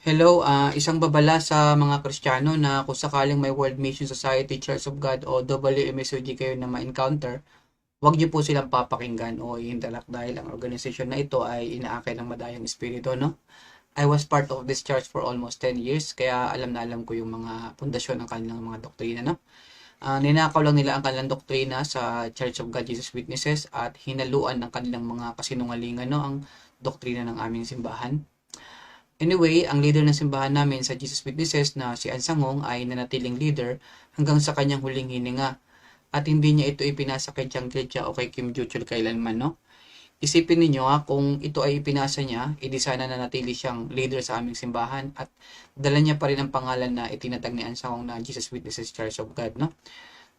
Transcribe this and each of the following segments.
Hello, isang babala sa mga Kristiyano na kung sakaling may World Mission Society, Church of God o WMSUG kayo na ma-encounter, huwag niyo po silang papakinggan o i-interact dahil ang organisasyon na ito ay inaakay ng madayang espiritu, no? I was part of this church for almost 10 years, kaya alam na alam ko yung mga pundasyon ng kanilang mga doktrina, no? Ninakaw lang nila ang kanilang doktrina sa Church of God Jesus Witnesses at hinaluan ng kanilang mga kasinungalingan, no? Ang doktrina ng aming simbahan. Anyway, ang leader ng simbahan namin sa Jesus Witnesses na si Ansangong ay nanatiling leader hanggang sa kanyang huling hininga at hindi niya ito ipinasa kay Chiang Kai-shek o kay Kim Joo-chul kailanman, no? Isipin ninyo kung ito ay ipinasa niya, edi sana nanatili siyang leader sa aming simbahan at dala niya pa rin ang pangalan na itinatag ni Ansangong na Jesus Witnesses Church of God, no?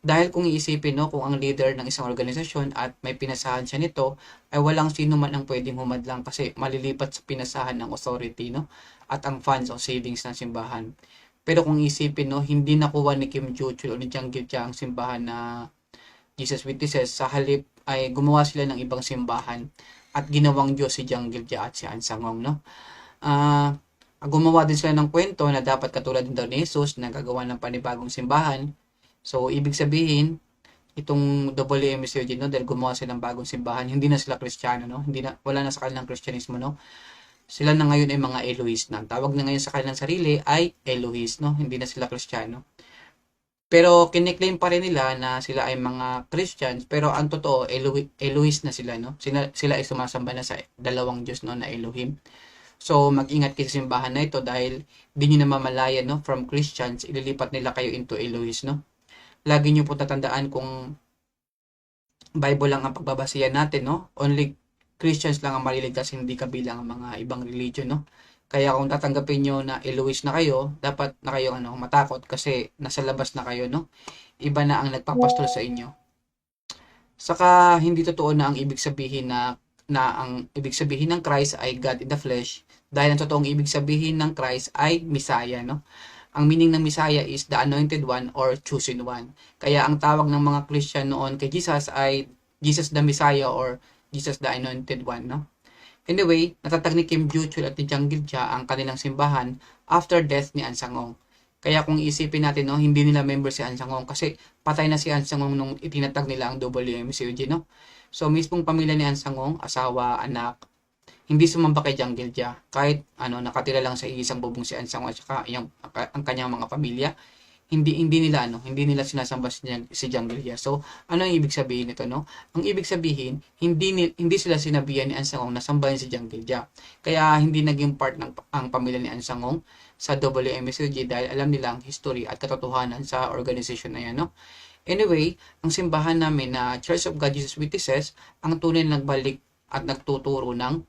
Dahil kung iisipin, no, kung ang leader ng isang organisasyon at may pinasahan siya nito, ay walang sino man ang pwedeng humadlang kasi malilipat sa pinasahan ng authority, no, at ang funds o savings ng simbahan. Pero kung isipin, no, hindi nakuha ni Kim Joo-chul o ni Jang Gil-ja ang simbahan na Jesus Witnesses. Sa halip ay gumawa sila ng ibang simbahan at ginawang Diyos si Jang Gil-ja at si An Sangong, no. Ah, Gumawa din sila ng kwento na dapat katulad din daw ni Jesus na gagawa ng panibagong simbahan. So, ibig sabihin, itong WMSUG, no, dahil gumawa sila ng bagong simbahan, hindi na sila Kristiyano, no? Hindi na, wala na sa kanilang Kristyanismo, no? Sila na ngayon ay mga Elohist na. Ang tawag na ngayon sa kanilang sarili ay Elohist, no? Hindi na sila Kristiyano. Pero kiniklaim pa rin nila na sila ay mga Christians, pero ang totoo, Elohist na sila, no? Sila ay sumasamba na sa dalawang Diyos, no, na Elohim. So, mag-ingat kayo sa simbahan na ito dahil di nyo na mamalayan, no? From Christians, ililipat nila kayo into Elohist, no? Lagi nyo po tatandaan kung Bible lang ang pagbabasihan natin, no? Only Christians lang ang maliligtas, hindi kabilang ang mga ibang religion, no? Kaya kung tatanggapin nyo na Elohist na kayo, dapat na kayo matakot kasi nasa labas na kayo, no? Iba na ang nagpapastol sa inyo. Saka hindi totoo na ang ibig sabihin na ang ibig sabihin ng Christ ay God in the flesh dahil ang totoong ibig sabihin ng Christ ay Messiah, no? Ang meaning ng Messiah is the anointed one or chosen one. Kaya ang tawag ng mga Christian noon kay Jesus ay Jesus the Messiah or Jesus the anointed one, no? Anyway, natatag ni Kim Joo-chul at ni Jang Gil-ja ang kanilang simbahan after death ni An Sangong. Kaya kung isipin natin, no, hindi nila member si An Sangong kasi patay na si An Sangong nung itinatag nila ang WMCUG, no? So, mismong pamilya ni An Sangong, asawa, anak, hindi sumamba kay Jang Gil-ja. Kahit nakatira lang sa isang bubong si An Sangong at saka ang kanyang mga pamilya, hindi nila sinasamba si Jang Gil-ja. So, ano ang ibig sabihin nito, no? Ang ibig sabihin, hindi sila sinabihan ni An Sangong na sambahin si Jang Gil-ja. Kaya hindi naging part ng ang pamilya ni An Sangong sa WMSUG dahil alam nila ang history at katotohanan sa organization na yan, no? Anyway, ang simbahan namin na Church of God Jesus Witnesses, ang tunay na nagbalik at nagtuturo ng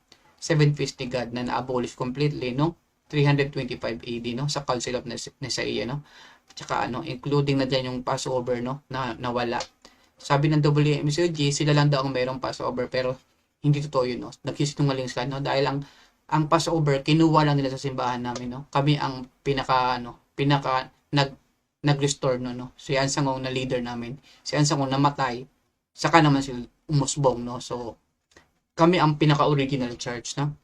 Seven Feasty God na na-abolish completely, no? 325 AD, no? Sa Council of Nicaea, no? Tsaka including na dyan yung Passover, no, na nawala. Sabi ng WMCOG, sila lang daw ang mayroong Passover, pero hindi totoo yun, no. Nagsisinungaling sila, no, dahil ang Passover kinuha lang nila sa simbahan namin, no. Kami ang pinaka nag-restore, no. Si Ansangong na leader namin. Si Ansangong namatay, saka naman sila umusbong, no. So kami ang pinaka-original church, no.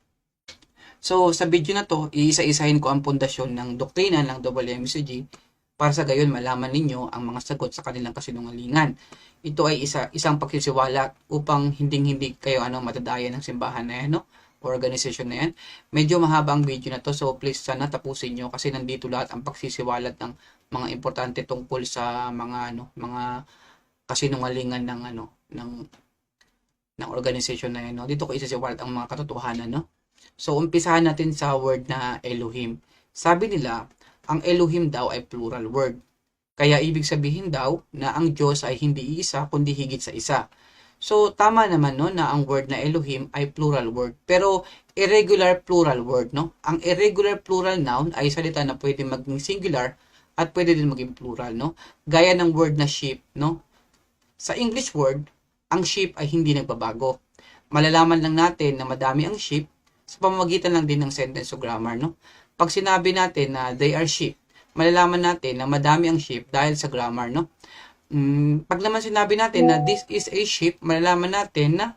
So, sa video na to, iisa-isahin ko ang pundasyon ng doktrina ng WMCG para sa gayon malaman ninyo ang mga sagot sa kanilang kasinungalingan. Ito ay isang pagsisiwalat upang hindi kayo matadaya ng simbahan na yan, no? Organization na yan. Medyo mahaba ang video na to, so please sana tapusin nyo kasi nandito lahat ang pagsisiwalat ng mga importante tungkol sa mga kasinungalingan ng organization na yan, no? Dito ko isisiwalat ang mga katotohanan, no? So umpisahan natin sa word na Elohim. Sabi nila, ang Elohim daw ay plural word. Kaya ibig sabihin daw na ang Diyos ay hindi isa kundi higit sa isa. So tama naman, no, na ang word na Elohim ay plural word. Pero irregular plural word, no? Ang irregular plural noun ay salita na pwede maging singular at pwede din maging plural, no? Gaya ng word na sheep, no? Sa English word, ang sheep ay hindi nagbabago. Malalaman lang natin na madami ang sheep sa pamamagitan lang din ng sentence o grammar, no? Pag sinabi natin na they are sheep, malalaman natin na madami ang sheep dahil sa grammar, no? Pag naman sinabi natin na this is a sheep, malalaman natin na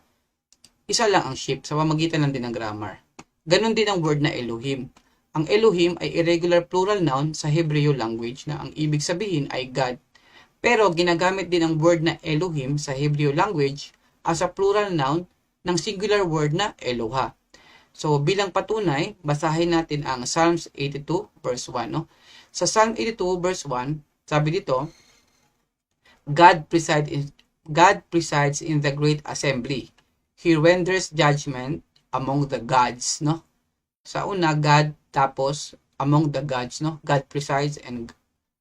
isa lang ang sheep sa pamamagitan lang din ng grammar. Ganon din ang word na Elohim. Ang Elohim ay irregular plural noun sa Hebrew language na ang ibig sabihin ay God. Pero ginagamit din ang word na Elohim sa Hebrew language as a plural noun ng singular word na Eloha. So bilang patunay, basahin natin ang Psalms 82 verse 1. No? Sa Psalm 82 verse 1, sabi dito, God presides in the great assembly. He renders judgment among the gods. No? Sa una, God, tapos among the gods. No? God presides and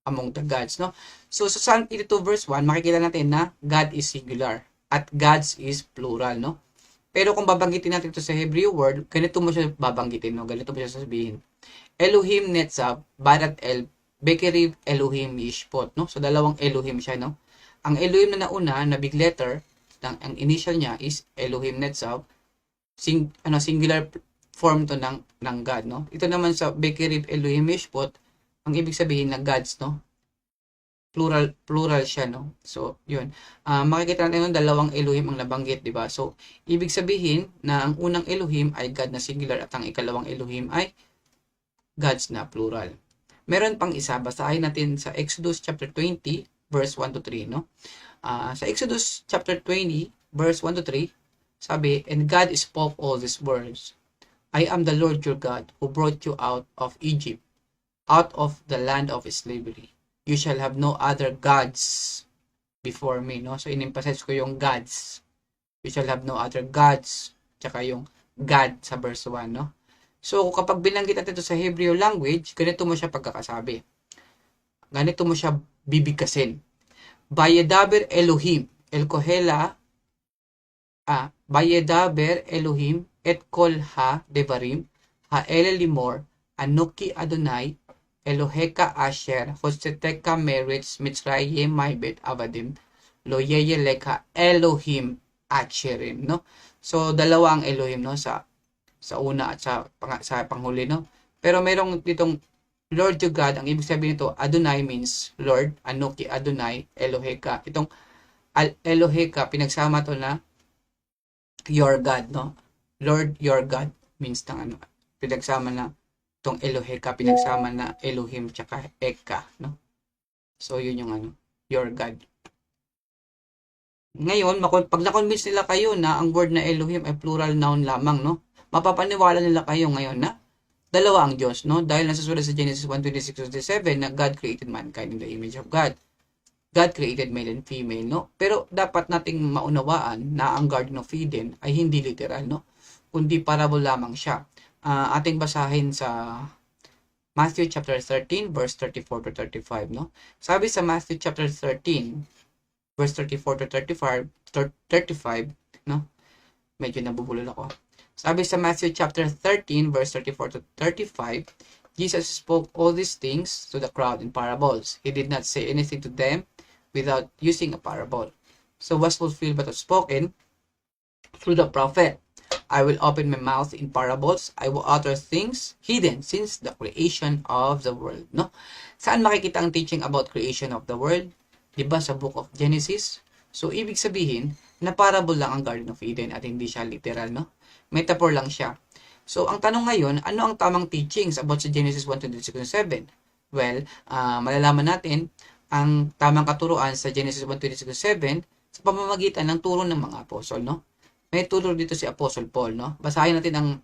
among the gods. No? So sa Psalm 82 verse 1, makikita natin na God is singular at gods is plural. No? Pero kung babanggitin natin ito sa Hebrew word, ganito mo siya babanggitin. No? Ganito mo siya sasabihin. Elohim Netzav, Barat El, Bekeriv Elohim Yishpot. No? So dalawang Elohim siya. No? Ang Elohim na nauna, na big letter, ang initial niya is Elohim Netzav, singular form to ng God. No? Ito naman sa Bekeriv Elohim Yishpot, ang ibig sabihin na gods, no? Plural siya, no? So, yun. Makikita natin yung dalawang Elohim ang nabanggit, di ba? So, ibig sabihin na ang unang Elohim ay God na singular at ang ikalawang Elohim ay gods na plural. Meron pang isa, basahin natin sa Exodus chapter 20, verse 1 to 3, no? Sa Exodus chapter 20, verse 1 to 3, sabi, "And God spoke all these words. I am the Lord your God who brought you out of Egypt, out of the land of slavery. You shall have no other gods before me." No? So, in-emphasize ko yung gods. You shall have no other gods. Tsaka yung God sa verse 1. No? So, kapag binanggit natin ito sa Hebrew language, ganito mo siya pagkakasabi. Ganito mo siya bibigkasin. Bayedaber Elohim, El Kohela, Bayedaber Elohim, Et Kol Ha Devarim, Ha Limor, Anuki Adonai, Eloheka Asher, Hoseteka Meritz, Mitzrayim Maibet Avadim, Loyeye Leka Elohim Acherim, no? So, dalawa ang Elohim, no? Sa una at sa panghuli, no? Pero merong ditong Lord to God, ang ibig sabihin nito, Adonai means Lord, Anuki Adonai, Eloheka. Itong Eloheka, pinagsama to na your God, no? Lord, your God means pinagsama na itong Eloheka, pinagsama na Elohim tsaka Eka, no? So, yun yung your God. Ngayon, pag na-convince nila kayo na ang word na Elohim ay plural noun lamang, no? Mapapaniwala nila kayo ngayon na dalawa ang Diyos, no? Dahil nasusulat sa Genesis 1:26-27 na God created mankind in the image of God. God created male and female, no? Pero dapat nating maunawaan na ang Garden of Eden ay hindi literal, no? Kundi parable lamang siya. Ating basahin sa Matthew chapter 13 verse 34 to 35, no? Sabi sa Matthew chapter 13 verse 34 to 35, no? Medyo nabubulol ako. Sabi sa Matthew chapter 13 verse 34 to 35, Jesus spoke all these things to the crowd in parables. He did not say anything to them without using a parable. So was fulfilled what was spoken through the prophet. I will open my mouth in parables. I will utter things hidden since the creation of the world. No? Saan makikita ang teaching about creation of the world? Diba sa book of Genesis? So, ibig sabihin, na parable lang ang Garden of Eden at hindi siya literal, no? Metaphor lang siya. So, ang tanong ngayon, ano ang tamang teachings about sa Genesis 1:26-27? Well, malalaman natin ang tamang katuruan sa Genesis 1:26-27 sa pamamagitan ng turo ng mga apostol, no? May turo dito si Apostle Paul, no? Basahin natin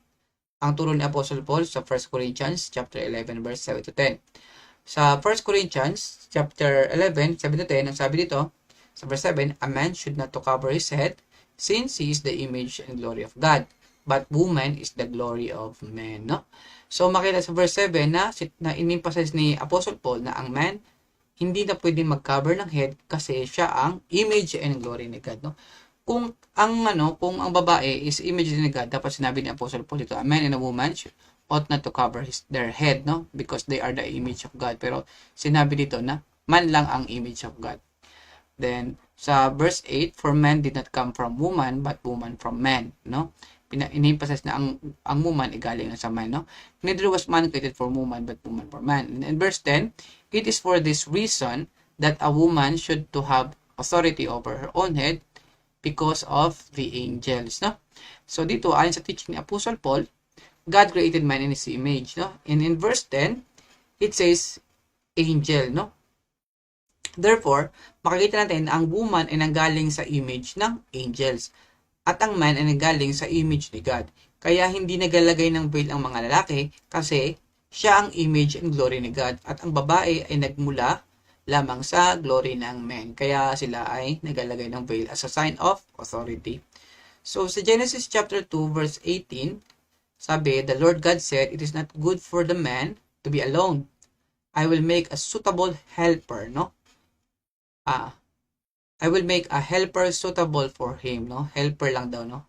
ang turo ni Apostle Paul sa 1 Corinthians chapter 11 verse 7 to 10. Sa 1 Corinthians chapter 11, 7 to 10, ang sabi dito, sa verse 7, "A man should not to cover his head, since he is the image and glory of God, but woman is the glory of man." No? So makita sa verse 7 na in-emphasize ni Apostle Paul na ang man hindi na pwedeng mag-cover ng head kasi siya ang image and glory ni God, no? Kung ang babae is image ni God, dapat sinabi ni Apostle Paul dito, a man and a woman ought not to cover their head, no? Because they are the image of God. Pero sinabi dito na man lang ang image of God. Then sa verse 8, "For man did not come from woman, but woman from man," no? In-emphasize na ang woman ay galing sa man, no? "Neither was man created for woman, but woman for man." And verse 10, "It is for this reason that a woman should to have authority over her own head, because of the angels," no? So dito, ayon sa teaching ni Apostle Paul, God created man in His image, no? And in verse 10, it says, angel, no? Therefore, makikita natin na ang woman ay nanggaling sa image ng angels at ang man ay nanggaling sa image ni God. Kaya hindi nagalagay ng veil ang mga lalaki kasi siya ang image and glory ni God at ang babae ay nagmula lamang sa glory ng men. Kaya sila ay nagalagay ng veil as a sign of authority. So sa Genesis chapter 2 verse 18, sabi, the Lord God said, it is not good for the man to be alone. I will make a suitable helper, no? I will make a helper suitable for him, no? Helper lang daw, no?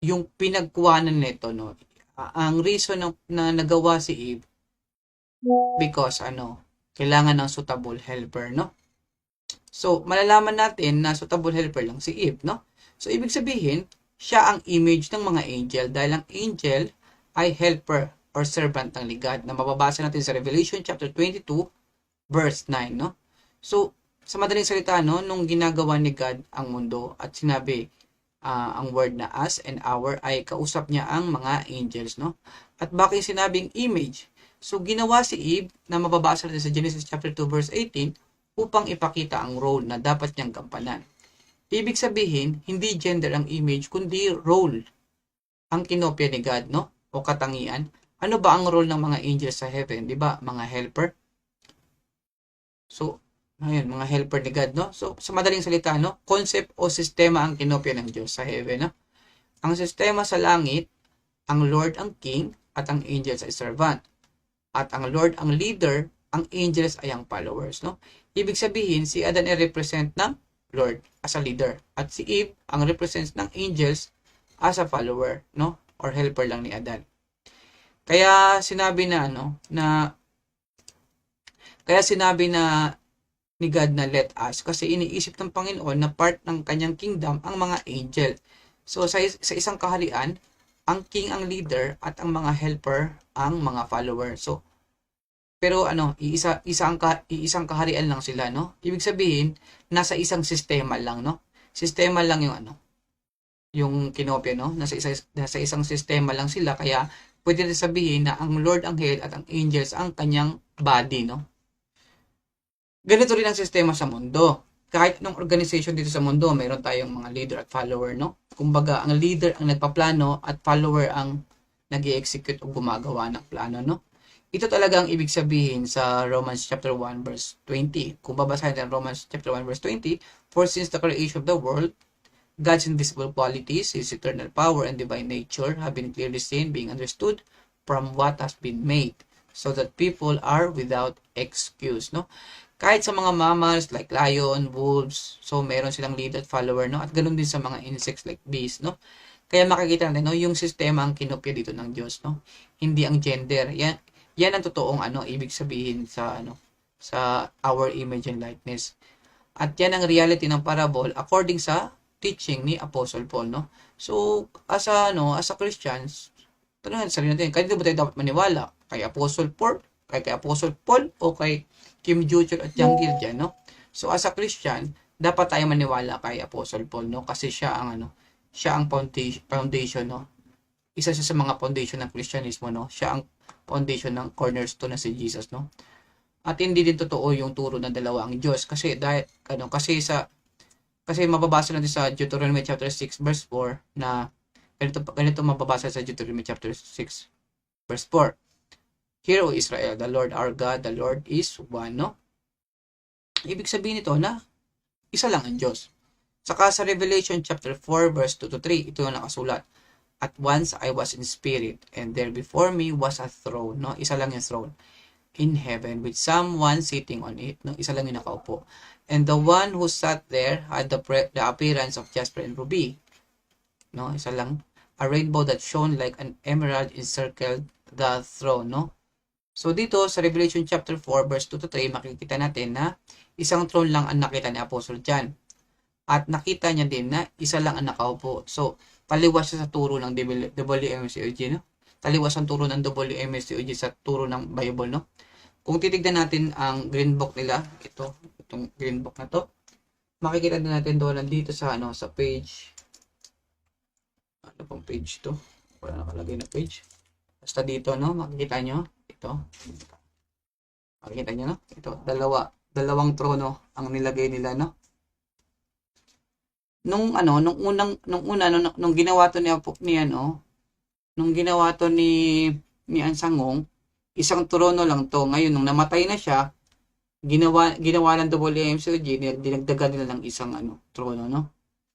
Yung pinagkuhanan nito, no? Ang reason na nagawa si Eve because kailangan ng suitable helper, no? So, malalaman natin na suitable helper lang si Eve, no? So, ibig sabihin, siya ang image ng mga angel dahil ang angel ay helper or servant ng God na mababasa natin sa Revelation chapter 22 verse 9, no? So, sa madaling salita, no, nung ginagawa ni God ang mundo at sinabi ang word na us and our ay kausap niya ang mga angels, no? At bakit sinabing image? So, ginawa si Eve na mababasa natin sa Genesis chapter 2 verse 18 upang ipakita ang role na dapat niyang gampanan. Ibig sabihin, hindi gender ang image kundi role ang kinopya ni God, no? O katangian. Ano ba ang role ng mga angels sa heaven? Di ba? Mga helper. So, ayun, mga helper ni God, no? So, sa madaling salita, no? Concept o sistema ang kinopya ng Diyos sa heaven, no? Ang sistema sa langit, ang Lord ang king, at ang angels ay servant. At ang Lord ang leader, ang angels ay ang followers, no? Ibig sabihin, si Adan ay represent ng Lord as a leader. At si Eve, ang represents ng angels as a follower, no? Or helper lang ni Adan. Kaya sinabi na, kaya sinabi na ni God na let us kasi iniisip ng Panginoon na part ng kanyang kingdom ang mga angel. So sa isang kaharian, ang king ang leader at ang mga helper ang mga follower. So pero isang kaharian lang sila, no? Ibig sabihin, nasa isang sistema lang, no? Sistema lang yung kinopya, no? Nasa isang sistema lang sila kaya pwede rin sabihin na ang Lord ang head at ang angels ang kanyang body, no? Ganito rin ang sistema sa mundo. Kahit anong organization dito sa mundo, mayroon tayong mga leader at follower, no? Kumbaga, ang leader ang nagpaplano at follower ang nag-i-execute o gumagawa ng plano, no? Ito talaga ang ibig sabihin sa Romans chapter 1 verse 20. Kung babasahin natin Romans chapter 1 verse 20, for since the creation of the world, God's invisible qualities, His eternal power and divine nature have been clearly seen, being understood from what has been made, so that people are without excuse, no? Kahit sa mga mammals like lion, wolves, so meron silang leader at follower, no? At ganoon din sa mga insects like bees, no? Kaya makikita natin, no, yung sistema ang kinopya dito ng Diyos, no? Hindi ang gender. Yan ang totoong ibig sabihin sa sa our image and likeness. At yan ang reality ng parable according sa teaching ni Apostle Paul, no? So, as a Christians, tanungin sa sarili natin, kanino ba tayo dapat maniwala? Kay Apostle Paul, kay Apostle Paul o kay Kim Joo-chul at Jang Gil-dyan, no? So, as a Christian, dapat tayo maniwala kay Apostle Paul, no? Kasi siya ang foundation, no? Isa siya sa mga foundation ng Kristyanismo, no? Siya ang foundation ng cornerstone na si Jesus, no? At hindi din totoo yung turo ng dalawa ang Diyos kasi kasi mababasa natin sa Deuteronomy chapter 6 verse 4 na ganito mababasa sa Deuteronomy chapter 6 verse 4. Hear, O Israel, the Lord our God, the Lord is one, no? Ibig sabihin nito na isa lang ang Diyos. Saka sa Revelation chapter 4 verse 2 to 3, ito ang nakasulat. At once I was in spirit, and there before me was a throne, no? Isa lang yung throne in heaven with someone sitting on it, no? Isa lang yung nakaupo. And the one who sat there had the appearance of jasper and ruby, no? Isa lang. A rainbow that shone like an emerald encircled the throne, no? So dito sa Revelation chapter 4 verse 2 to 3, makikita natin na isang throne lang ang nakita ni Apostle John. At nakita niya din na isa lang ang nakaupo. So taliwas siya sa turo ng WMSCOG, no? Taliwas ang turo ng WMSCOG sa turo ng Bible, no? Kung titignan natin ang green book nila, itong green book na to, makikita din natin doon nandito sa sa page. Ano pong page to? Wala nakalagay na page. Basta dito, no? Makikita nyo. Ito. Makikita nyo, no? Ito. Dalawang trono ang nilagay nila, no? Nung ginawa to nung ginawa to ni Ansangong, isang trono lang to. Ngayon, nung namatay na siya, ginawa ng WMCOG, dinagdagan nila ng isang trono, no?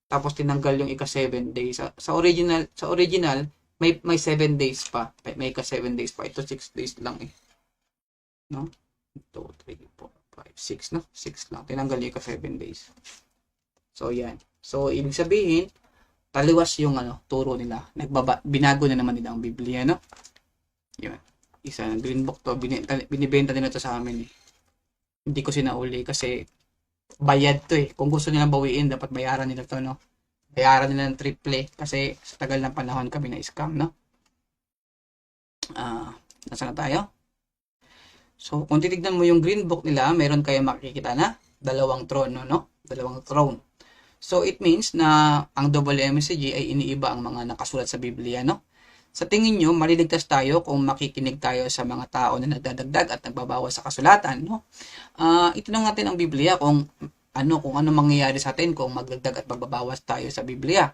Tapos tinanggal yung ika-7 days. Sa original, may 7 days pa. May ika-7 days pa. Ito 6 days lang eh. No? 2, 3, 4, 5, 6, no? 6 lang. Tinanggal yung ika-7 days. So, yan. So, ibig sabihin, taliwas yung turo nila. Binago na naman nila ang Biblia, no? Yun. Isa ng green book to. Binibenta nila to sa amin eh. Hindi ko sinauli kasi bayad to eh. Kung gusto nilang bawiin, dapat bayaran nila to, no? Bayaran nila ng triple kasi sa tagal ng panahon kami na scam, no? Nasaan na tayo? So, kung titignan mo yung green book nila, meron kayo makikita na dalawang throne, no? Dalawang throne. So, it means na ang WMCG ay iniiba ang mga nakasulat sa Biblia, no? Sa tingin nyo, maliligtas tayo kung makikinig tayo sa mga tao na nagdadagdag at nagbabawas sa kasulatan, no? Itanong natin ang Biblia kung ano mangyayari sa atin kung magdagdag at magbabawas tayo sa Biblia.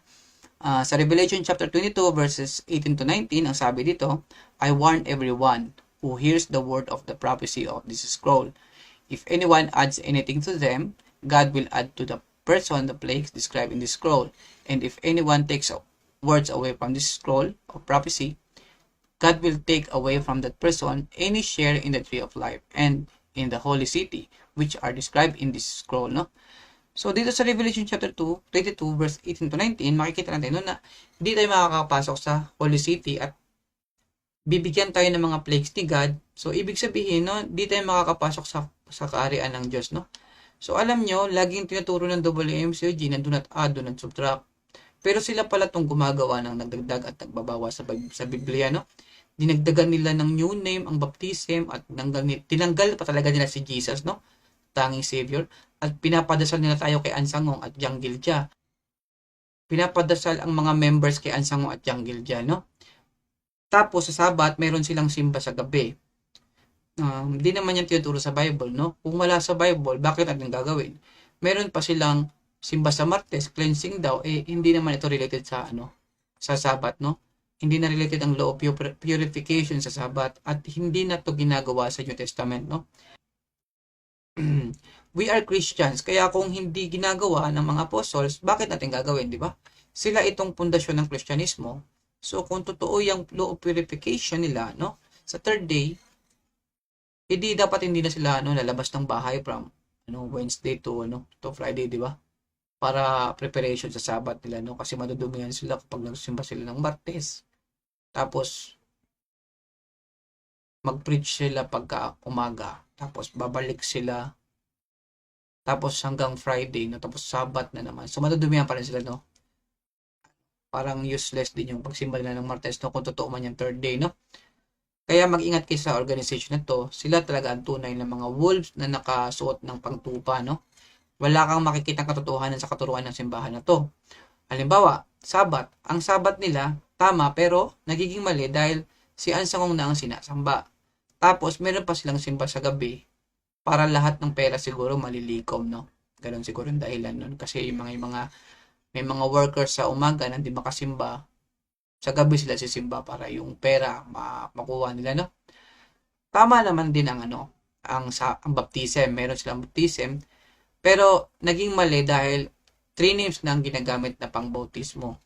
Sa Revelation chapter 22 verses 18 to 19, ang sabi dito, I warn everyone who hears the word of the prophecy of this scroll. If anyone adds anything to them, God will add to the person the plagues described in this scroll. And if anyone takes words away from this scroll of prophecy, God will take away from that person any share in the tree of life and in the holy city, which are described in this scroll, no? So, dito sa Revelation chapter 2, 22, verse 18 to 19, makikita natin na hindi tayo makakapasok sa holy city at bibigyan tayo ng mga plagues ni God. So, ibig sabihin, no, hindi tayo makakapasok sa kaarian ng Diyos, no? So, alam nyo, laging tinuturo ng WMCOG na do not add, do not subtract. Pero sila pala itong gumagawa ng nagdagdag at nagbabawa sa Biblia, no? Dinagdagan nila ng new name ang baptism at tinanggal pa talaga nila si Jesus, no? Tanging Savior. At pinapadasal nila tayo kay Ansangong at Jiang Gilja. Pinapadasal ang mga members kay Ansangong at Jiang Gilja, no? Tapos sa Sabat, meron silang simba sa gabi. Hindi naman yan tinuturo sa Bible, no? Kung wala sa Bible, bakit natin gagawin? Meron pa silang simba sa Martes, cleansing daw, hindi naman ito related sa sa Sabat, no? Hindi na related ang law of purification sa Sabat at hindi na to ginagawa sa New Testament, no? We are Christians, kaya kung hindi ginagawa ng mga apostles, bakit natin gagawin, di ba? Sila itong pundasyon ng Kristyanismo. So, kung totoo yung law of purification nila, no? Sa third day, dapat hindi na sila lalabas ng bahay from Wednesday to Friday, di ba? Para preparation sa Sabat nila, no? Kasi madudumihan sila kapag nagsimba sila ng Martes. Tapos mag-preach sila pagka umaga. Tapos babalik sila. Tapos hanggang Friday, no? Tapos Sabat na naman. So madudumihan pa rin sila, no? Parang useless din yung pagsimba nila ng Martes, no? Kung totoo man yung third day, no? Kaya mag-ingat kayo sa organization na to. Sila talaga ang tunay ng mga wolves na nakasuot ng pangtupa, no? Wala kang makikitang katotohanan sa katuruan ng simbahan na to. Halimbawa, Sabat. Ang Sabat nila, tama, pero nagiging mali dahil si Ansangong na ang sinasamba. Tapos, meron pa silang simba sa gabi para lahat ng pera siguro malilikom, no? Ganon siguro yung dahilan nun. Kasi may mga workers sa umaga na hindi makasimba. Sa gabi sila sisimba para yung pera makuha nila, no? Tama naman din ang baptism. Meron silang baptism. Pero naging mali dahil 3 names na ang ginagamit na pang-bautismo.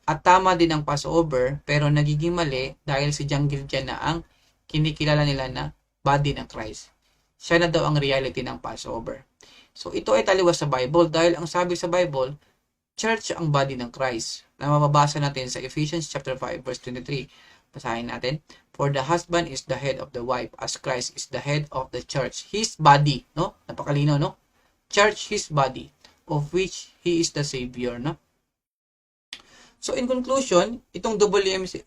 At tama din ang Passover, pero nagiging mali dahil si Jiang Gilja na ang kinikilala nila na body ng Christ. Siya na daw ang reality ng Passover. So ito ay taliwas sa Bible dahil ang sabi sa Bible, church ang body ng Christ. Na mababasa natin sa Ephesians chapter 5 verse 23. Basahin natin. For the husband is the head of the wife as Christ is the head of the church. His body, no? Napakalinaw, no? Church, his body, of which he is the Savior, no? So, in conclusion, itong WMCOG,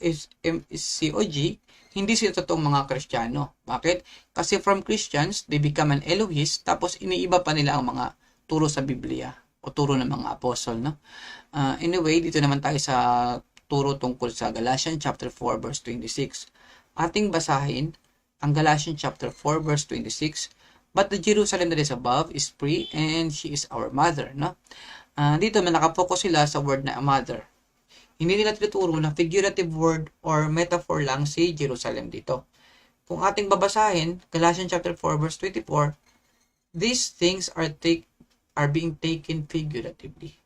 hindi sila totoong mga Kristiyano. Bakit? Kasi from Christians, they become an Elohist, tapos iniiba pa nila ang mga turo sa Biblia o turo ng mga apostol, no? Anyway, dito naman tayo sa nagtuturo tungkol sa Galatians chapter 4 verse 26. Ating basahin ang Galatians chapter 4 verse 26. But the Jerusalem that is above is free and she is our mother, no? Dito may nakapokus sila sa word na mother. Hindi nila tinuturo na figurative word or metaphor lang si Jerusalem dito. Kung ating babasahin, Galatians chapter 4 verse 24, these things are being taken figuratively.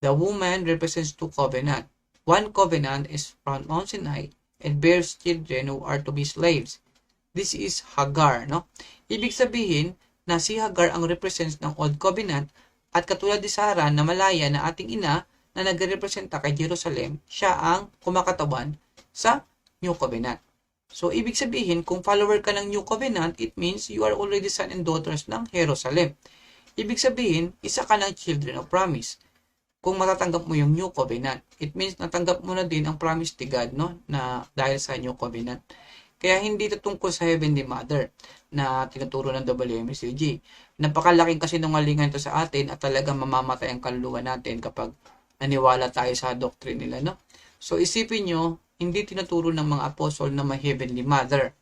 The woman represents two covenants. One covenant is from Mount Sinai and bears children who are to be slaves. This is Hagar, no? Ibig sabihin na si Hagar ang represents ng Old Covenant at katulad ni Sarah na malaya na ating ina na nagrepresenta kay Jerusalem, siya ang kumakatawan sa New Covenant. So, ibig sabihin, kung follower ka ng New Covenant, it means you are already son and daughters ng Jerusalem. Ibig sabihin, isa ka ng children of promise. Kung matatanggap mo yung New Covenant, it means natanggap mo na din ang promise ni God, no? Na dahil sa New Covenant. Kaya hindi ito tungkol sa Heavenly Mother na tinuturo ng WMSCG. Napakalaking kasinungalingan ito sa atin at talagang mamamatay ang kaluluwa natin kapag naniwala tayo sa doctrine nila, no? So, isipin nyo, hindi tinuturo ng mga apostol na may Heavenly Mother.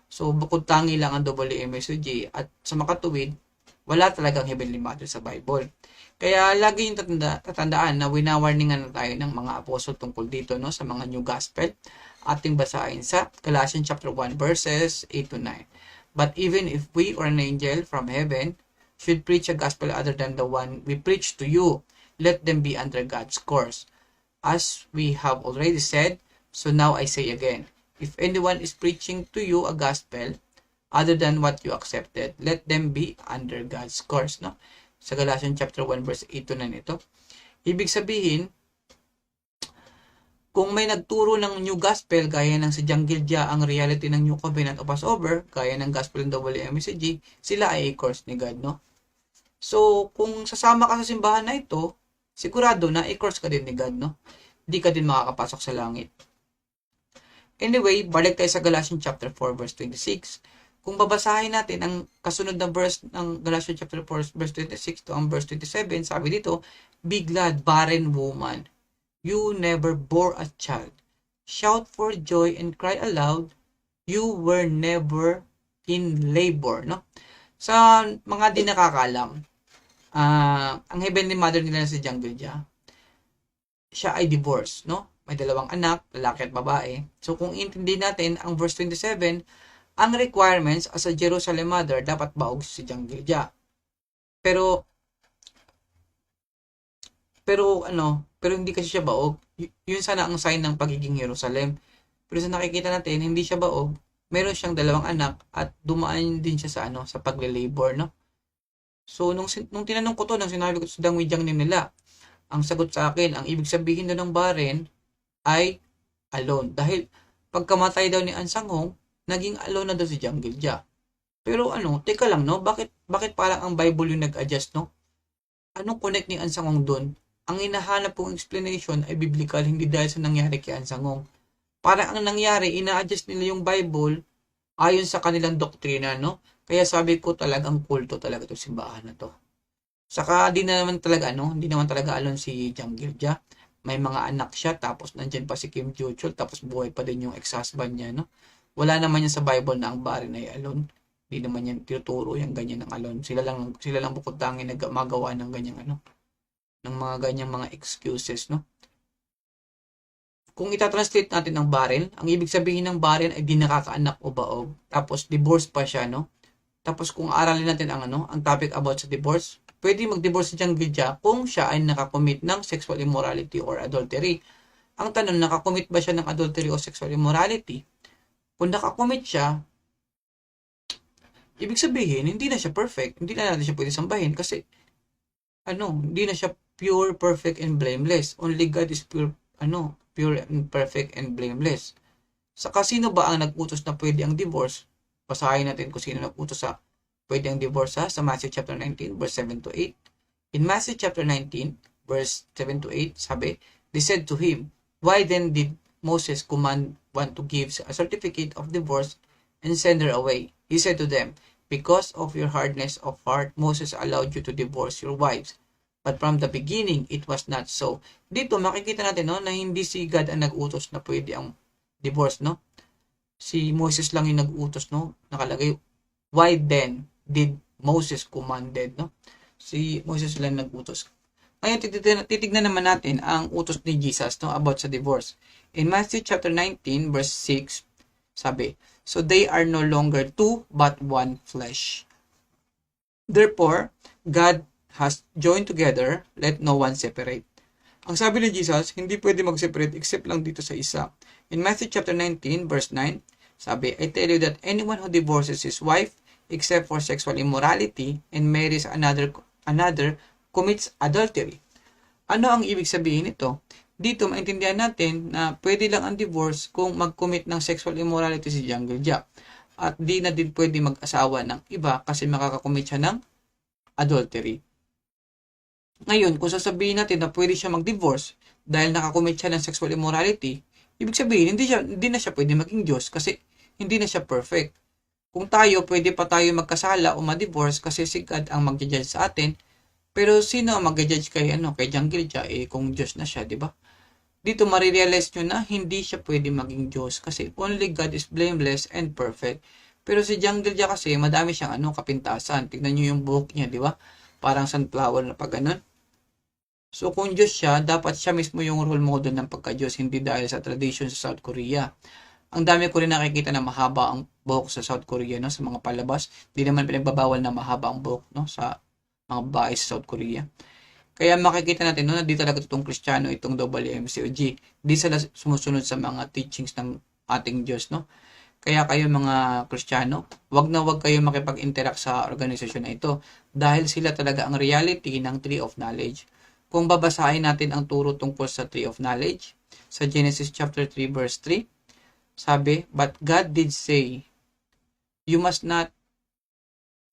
So, bukod tangi lang ang WMSCG at sa makatuwid, wala talagang Heavenly Mother sa Bible. Kaya lagi yung tatandaan na winawarningan na tayo ng mga apostol tungkol dito, no, sa mga New Gospel. Ating basahin sa Galatians chapter 1 verses 8 to 9. But even if we or an angel from heaven should preach a gospel other than the one we preach to you, let them be under God's curse. As we have already said, so now I say again, if anyone is preaching to you a gospel other than what you accepted, let them be under God's curse, no? Sa Galatians chapter 1 verse 8 to 9 ito. Ibig sabihin, kung may nagturo ng New Gospel, gaya ng si Janggilja ang reality ng New Covenant o Passover, gaya ng Gospel ng WMSCG, sila ay i-curse ni God, no? So, kung sasama ka sa simbahan na ito, sigurado na i-curse ka din ni God, no? Hindi ka din makakapasok sa langit. Anyway, balik tayo sa Galatians chapter 4 verse 26. Kung babasahin natin ang kasunod na verse ng Galatians chapter 4 verse 26 to ang verse 27, sabi dito, be glad, barren woman, you never bore a child. Shout for joy and cry aloud, you were never in labor, no? Sa mga di nakakalam, ang Heavenly Mother nila si Janggilja, siya ay divorced, no? May dalawang anak, lalaki at babae. So kung intindi natin ang verse 27, ang requirements as a Jerusalem mother, dapat baog si Janggilja. Pero hindi kasi siya baog. Yun sana ang sign ng pagiging Jerusalem. Pero sa nakikita natin, hindi siya baog. Meron siyang dalawang anak at dumaan din siya sa pagle-labor, no? So nung tinanong ko to, nung sinabi ko sa Dangwijang nila, ang sagot sa akin, ang ibig sabihin doon ng barren ay alone. Dahil pagkamatay daw ni Ansanghong, naging alone na daw si Janggilja. Pero teka lang, no? Bakit parang ang Bible yung nag-adjust, no? Anong connect ni Ansanghong doon? Ang hinahanap pong explanation ay biblical, hindi dahil sa nangyari kay Ansanghong. Parang ang nangyari, ina-adjust nila yung Bible ayon sa kanilang doktrina, no? Kaya sabi ko talagang kulto talaga itong simbahan na to. Saka hindi naman talaga alone si Janggilja. May mga anak siya, tapos nandyan pa si Kim Joo-chul, tapos buhay pa din yung ex-husband niya, no? Wala naman yan sa Bible na ang barren ay alone. Hindi naman yan tinuturo yung ganyan ng alone. Sila lang bukod tangi magawa ng ganyang ng mga ganyang mga excuses, no? Kung itatranslate natin ng barren, ang ibig sabihin ng barren ay di nakakaanak o baog. Tapos divorce pa siya, no? Tapos kung aralin natin ang topic about sa divorce, pwede mag-divorce si Janggilja kung siya ay nakakommit ng sexual immorality or adultery. Ang tanong, nakakommit ba siya ng adultery o sexual immorality? Kung nakakommit siya, ibig sabihin, hindi na siya perfect. Hindi na natin siya pwede sambahin kasi, hindi na siya pure, perfect, and blameless. Only God is pure, pure and perfect and blameless. Saka sino ba ang nag-utos na pwede ang divorce? Basahin natin kung sino nag-utos sa pwede ang divorce sa Matthew chapter 19, verse 7 to 8. In Matthew chapter 19, verse 7 to 8, sabi, they said to him, why then did Moses command one to give a certificate of divorce and send her away? He said to them, because of your hardness of heart, Moses allowed you to divorce your wives. but from the beginning, it was not so. Dito, makikita natin, no, na hindi si God ang nag-utos na pwede ang divorce, no? Si Moses lang yung nag-utos, no? Nakalagay, why then did Moses commanded, no? Si Moses lang nag-utos. Ngayon, titignan naman natin ang utos ni Jesus, no, about sa divorce. In Matthew chapter 19, verse 6, sabi, so they are no longer two, but one flesh. Therefore, God has joined together, let no one separate. Ang sabi ni Jesus, hindi pwede mag-separate except lang dito sa isa. In Matthew chapter 19, verse 9, sabi, I tell you that anyone who divorces his wife, except for sexual immorality, and marries another commits adultery. Ano ang ibig sabihin nito? Dito, maintindihan natin na pwede lang ang divorce kung mag-commit ng sexual immorality si Jungle Jack. At di na din pwede mag-asawa ng iba kasi makakakommit siya ng adultery. Ngayon, kung sasabihin natin na pwede siya mag-divorce dahil nakakommit siya ng sexual immorality, ibig sabihin, hindi na siya pwede maging Diyos kasi hindi na siya perfect. Kung tayo, pwede pa tayo magkasala o ma-divorce kasi si God ang mag-judge sa atin. Pero sino ang mag-judge kay Jungle Jack? Kung Diyos na siya, di ba? Dito marirealize nyo na hindi siya pwede maging Diyos kasi only God is blameless and perfect. Pero si Jungle Jack kasi madami siyang kapintasan. Tignan nyo yung buhok niya, di ba? Parang sunflower na pag ganun. So kung Diyos siya, dapat siya mismo yung role model ng pagka-Diyos, hindi dahil sa tradition sa South Korea. Ang dami ko rin nakikita na mahaba ang buhok sa South Korea, no? Sa mga palabas. Di naman pinagbabawal na mahaba ang buhok, no? Sa mga babae sa South Korea. Kaya makikita natin, no, na di talaga itong Kristiyano, itong WMCOG. Di sila sumusunod sa mga teachings ng ating Diyos, no? Kaya kayo mga Kristiyano, wag na wag kayo makipag-interact sa organisasyon na ito dahil sila talaga ang reality ng Tree of Knowledge. Kung babasahin natin ang turo tungkol sa Tree of Knowledge, sa Genesis chapter 3 verse 3, sabi, but God did say, you must not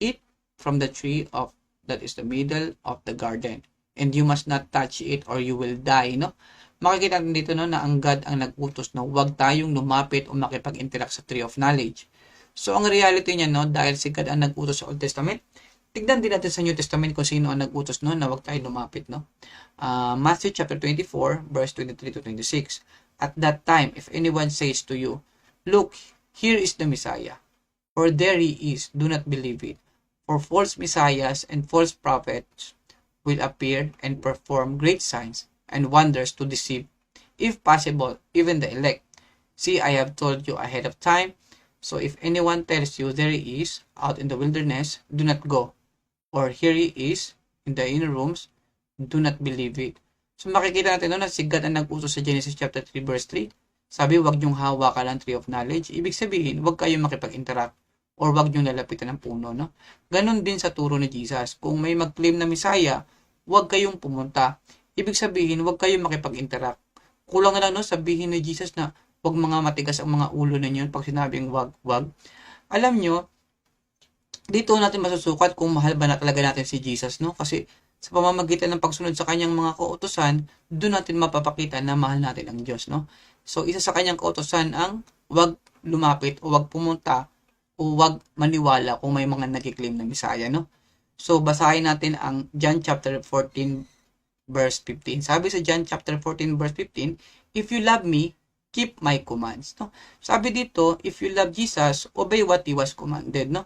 eat from the tree of that is the middle of the garden, and you must not touch it or you will die, no? Makikita natin dito, no, na ang God ang nag-utos na huwag tayong lumapit o makipag-interact sa Tree of Knowledge. So, ang reality niya, no, dahil si God ang nag-utos sa Old Testament, tignan din natin sa New Testament kung sino ang nag-utos, no, na huwag tayong lumapit, no? Matthew chapter 24, verse 23 to 26. At that time, if anyone says to you, look, here is the Messiah, or there he is, do not believe it. For false messiahs and false prophets will appear and perform great signs and wonders to deceive, if possible, even the elect. See, I have told you ahead of time. So if anyone tells you there he is out in the wilderness, do not go. Or here he is in the inner rooms, do not believe it. So makikita natin na si God ang nag-utos sa Genesis chapter 3 verse 3. Sabi, huwag niyong hawakan ang Tree of Knowledge. Ibig sabihin, huwag kayong makipag-interact or wag niyong lalapitan ng puno, no? Ganon din sa turo ni Jesus. Kung may mag-claim na Messiah, huwag kayong pumunta. Ibig sabihin, huwag kayong makipag-interact. Kulang na lang, no, sabihin ni Jesus na huwag mga matigas ang mga ulo ninyo pag sinabing wag. Alam nyo, dito natin masusukat kung mahal ba na talaga natin si Jesus, no? Kasi sa pamamagitan ng pagsunod sa kanyang mga kautusan, doon natin mapapakita na mahal natin ang Diyos, no? So, isa sa kanyang kautusan ang wag lumapit o wag pumunta o wag maniwala kung may mga nagkiklaim na Messiah, no? So, basahin natin ang John chapter 14 verse 15. Sabi sa John chapter 14 verse 15, if you love me, keep my commands, no? Sabi dito, if you love Jesus, obey what he was commanded, no?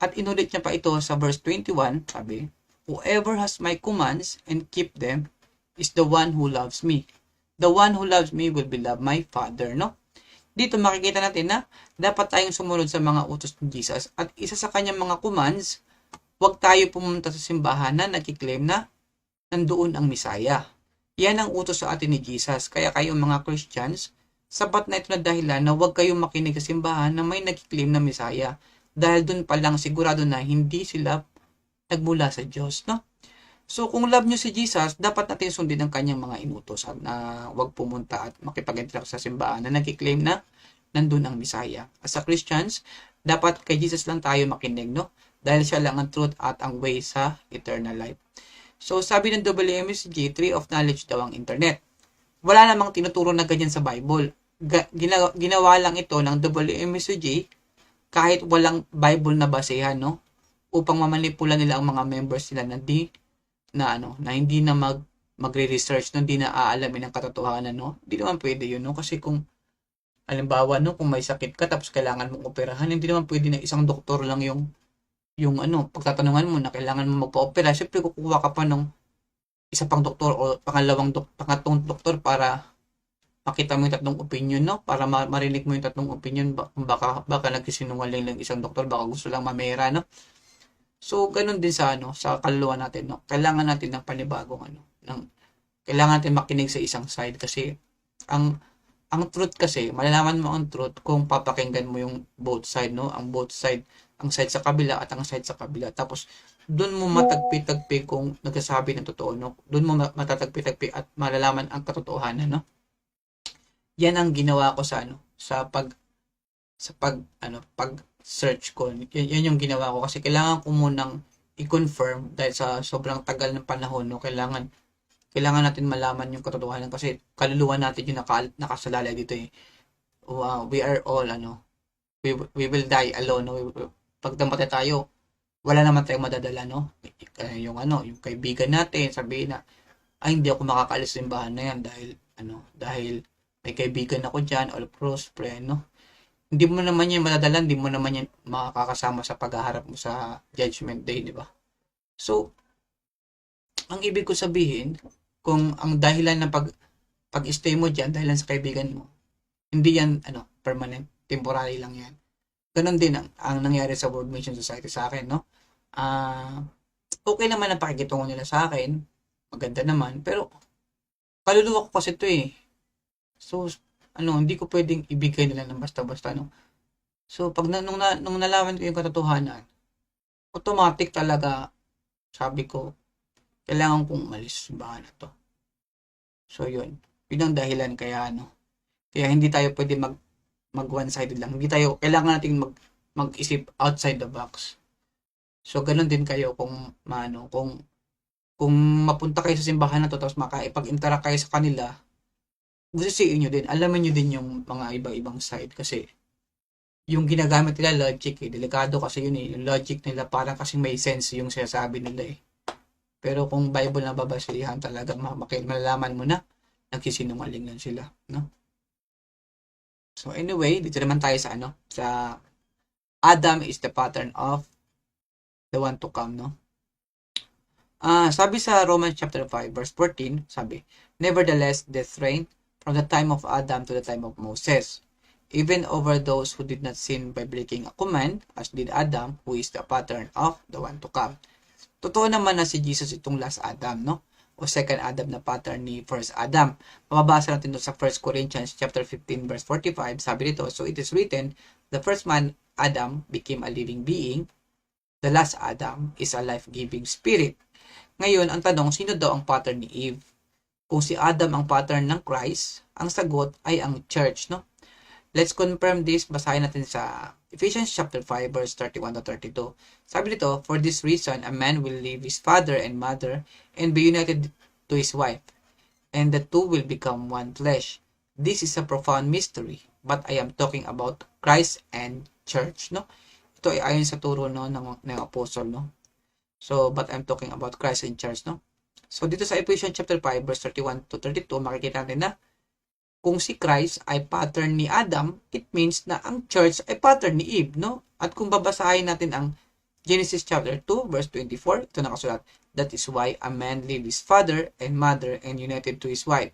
At inulit niya pa ito sa verse 21, sabi, whoever has my commands and keep them is the one who loves me. The one who loves me will be loved my Father, no? Dito makikita natin na dapat tayong sumunod sa mga utos ni Jesus at isa sa kanyang mga commands, huwag tayo pumunta sa simbahan na nagkiklaim na nandoon ang Messiah. Yan ang utos sa atin ni Jesus. Kaya kayong mga Christians, sapat na ito na dahilan na huwag kayong makinig sa simbahan na may nagkiklaim na Messiah. Dahil dun pa lang sigurado na hindi sila nagmula sa Diyos, no? So kung love nyo si Jesus, dapat natin sundin ang kanyang mga inutos na huwag pumunta at makipag-interact sa simbahan na nagkiklaim na nandun ang Messiah. As a Christians, dapat kay Jesus lang tayo makinig, no? Dahil siya lang ang truth at ang way sa eternal life. So sabi ng WMSG, Tree of Knowledge daw ang internet. Wala namang tinuturo na ganyan sa Bible. Ginawa lang ito ng WMSG kahit walang Bible na basehan, no? Upang mamanipula nila ang mga members nila na di na hindi na magre-research, no, hindi na aalamin ang katotohanan, no? Hindi naman pwede yun, no? Kasi kung halimbawa, no, kung may sakit ka tapos kailangan mong operahan, hindi naman pwede na isang doktor lang yung pagtatanungan mo na kailangan mo magpa-opera. Siyempre, kukuha ka pa ng isa pang doktor o pangatlong doktor para makita mo yung tatlong opinion, no? Para marinig mo yung tatlong opinion. Baka nagsisinungaling lang isang doktor, baka gusto lang mamera, no? So, ganun din sa kaluluwa natin, no? Kailangan natin ng panibagong, kailangan natin makinig sa isang side kasi ang ang truth kasi, malalaman mo ang truth kung papakinggan mo yung both side, no? Ang both side, ang side sa kabila at ang side sa kabila. Tapos, doon mo matagpi-tagpi kung nagsasabi ng totoo, no? Doon mo matatagpi-tagpi at malalaman ang katotohanan, no? Yan ang ginawa ko pag search ko. Yan yung ginawa ko kasi kailangan ko munang i-confirm dahil sa sobrang tagal ng panahon, no? Kailangan natin malaman yung katotohanan kasi kaluluwa natin yung nakasalalay dito eh. We are all we will die alone, no? Pag namatay tayo, wala naman tayong madadala, no? Yung kaibigan natin, sabihin na ay hindi ako makakaalis sa simbahan na yan dahil may kaibigan ako diyan, all close friend, no? Hindi mo naman yan madadala, hindi mo naman yan makakasama sa paghaharap mo sa judgment day, di ba? So, ang ibig ko sabihin, kung ang dahilan ng pag-stay mo diyan dahilan sa kaibigan mo, hindi yan permanent, temporary lang yan. Ganon din ang nangyari sa World Mission Society sa akin, no? Okay naman ang pakikitungo nila sa akin, maganda naman, pero kaluluwa ko kasi ito eh. So, hindi ko pwedeng ibigay nila ng basta-basta, no? So, nung nalaman ko yung katotohanan, automatic talaga, sabi ko, kailangan kong umalis sa bahay na to. So, yun. Yun ang dahilan kaya, kaya hindi tayo pwede mag one-sided lang. Hindi tayo, kailangan natin mag-isip outside the box. So, ganun din kayo kung mapunta kayo sa simbahan na to, tapos makipag-interact kayo sa kanila, gusisiin nyo din, alamin nyo din yung mga ibang side kasi yung ginagamit nila logic delikado kasi yun yung logic nila parang kasi may sense yung sinasabi nila pero kung Bible na babasihan talaga malalaman mo na nagsisinungaling lang sila, no? So anyway, dito naman tayo sa Adam is the pattern of the one to come, no? Sabi sa Romans chapter 5 verse 14, sabi, nevertheless death reigned from the time of Adam to the time of Moses, even over those who did not sin by breaking a command, as did Adam, who is the pattern of the one to come. Totoo naman na si Jesus itong last Adam, no? O second Adam na pattern ni first Adam. Mababasa natin doon sa 1 Corinthians chapter 15 verse 45, sabi dito, so it is written, the first man, Adam, became a living being. The last Adam is a life-giving spirit. Ngayon, ang tanong, sino daw ang pattern ni Eve? Kung si Adam ang pattern ng Christ, ang sagot ay ang church, no? Let's confirm this. Basahin natin sa Ephesians chapter 5 verse 31 to 32. Sabi dito, for this reason, a man will leave his father and mother and be united to his wife, and the two will become one flesh. This is a profound mystery, but I am talking about Christ and church, no? Ito ay ayon sa turo ng apostle, no? So, but I'm talking about Christ and church, no? So, dito sa Ephesians chapter 5, verse 31 to 32, makikita natin na kung si Christ ay pattern ni Adam, it means na ang church ay pattern ni Eve, no? At kung babasahin natin ang Genesis chapter 2, verse 24, ito nakasulat, that is why a man leave his father and mother and united to his wife,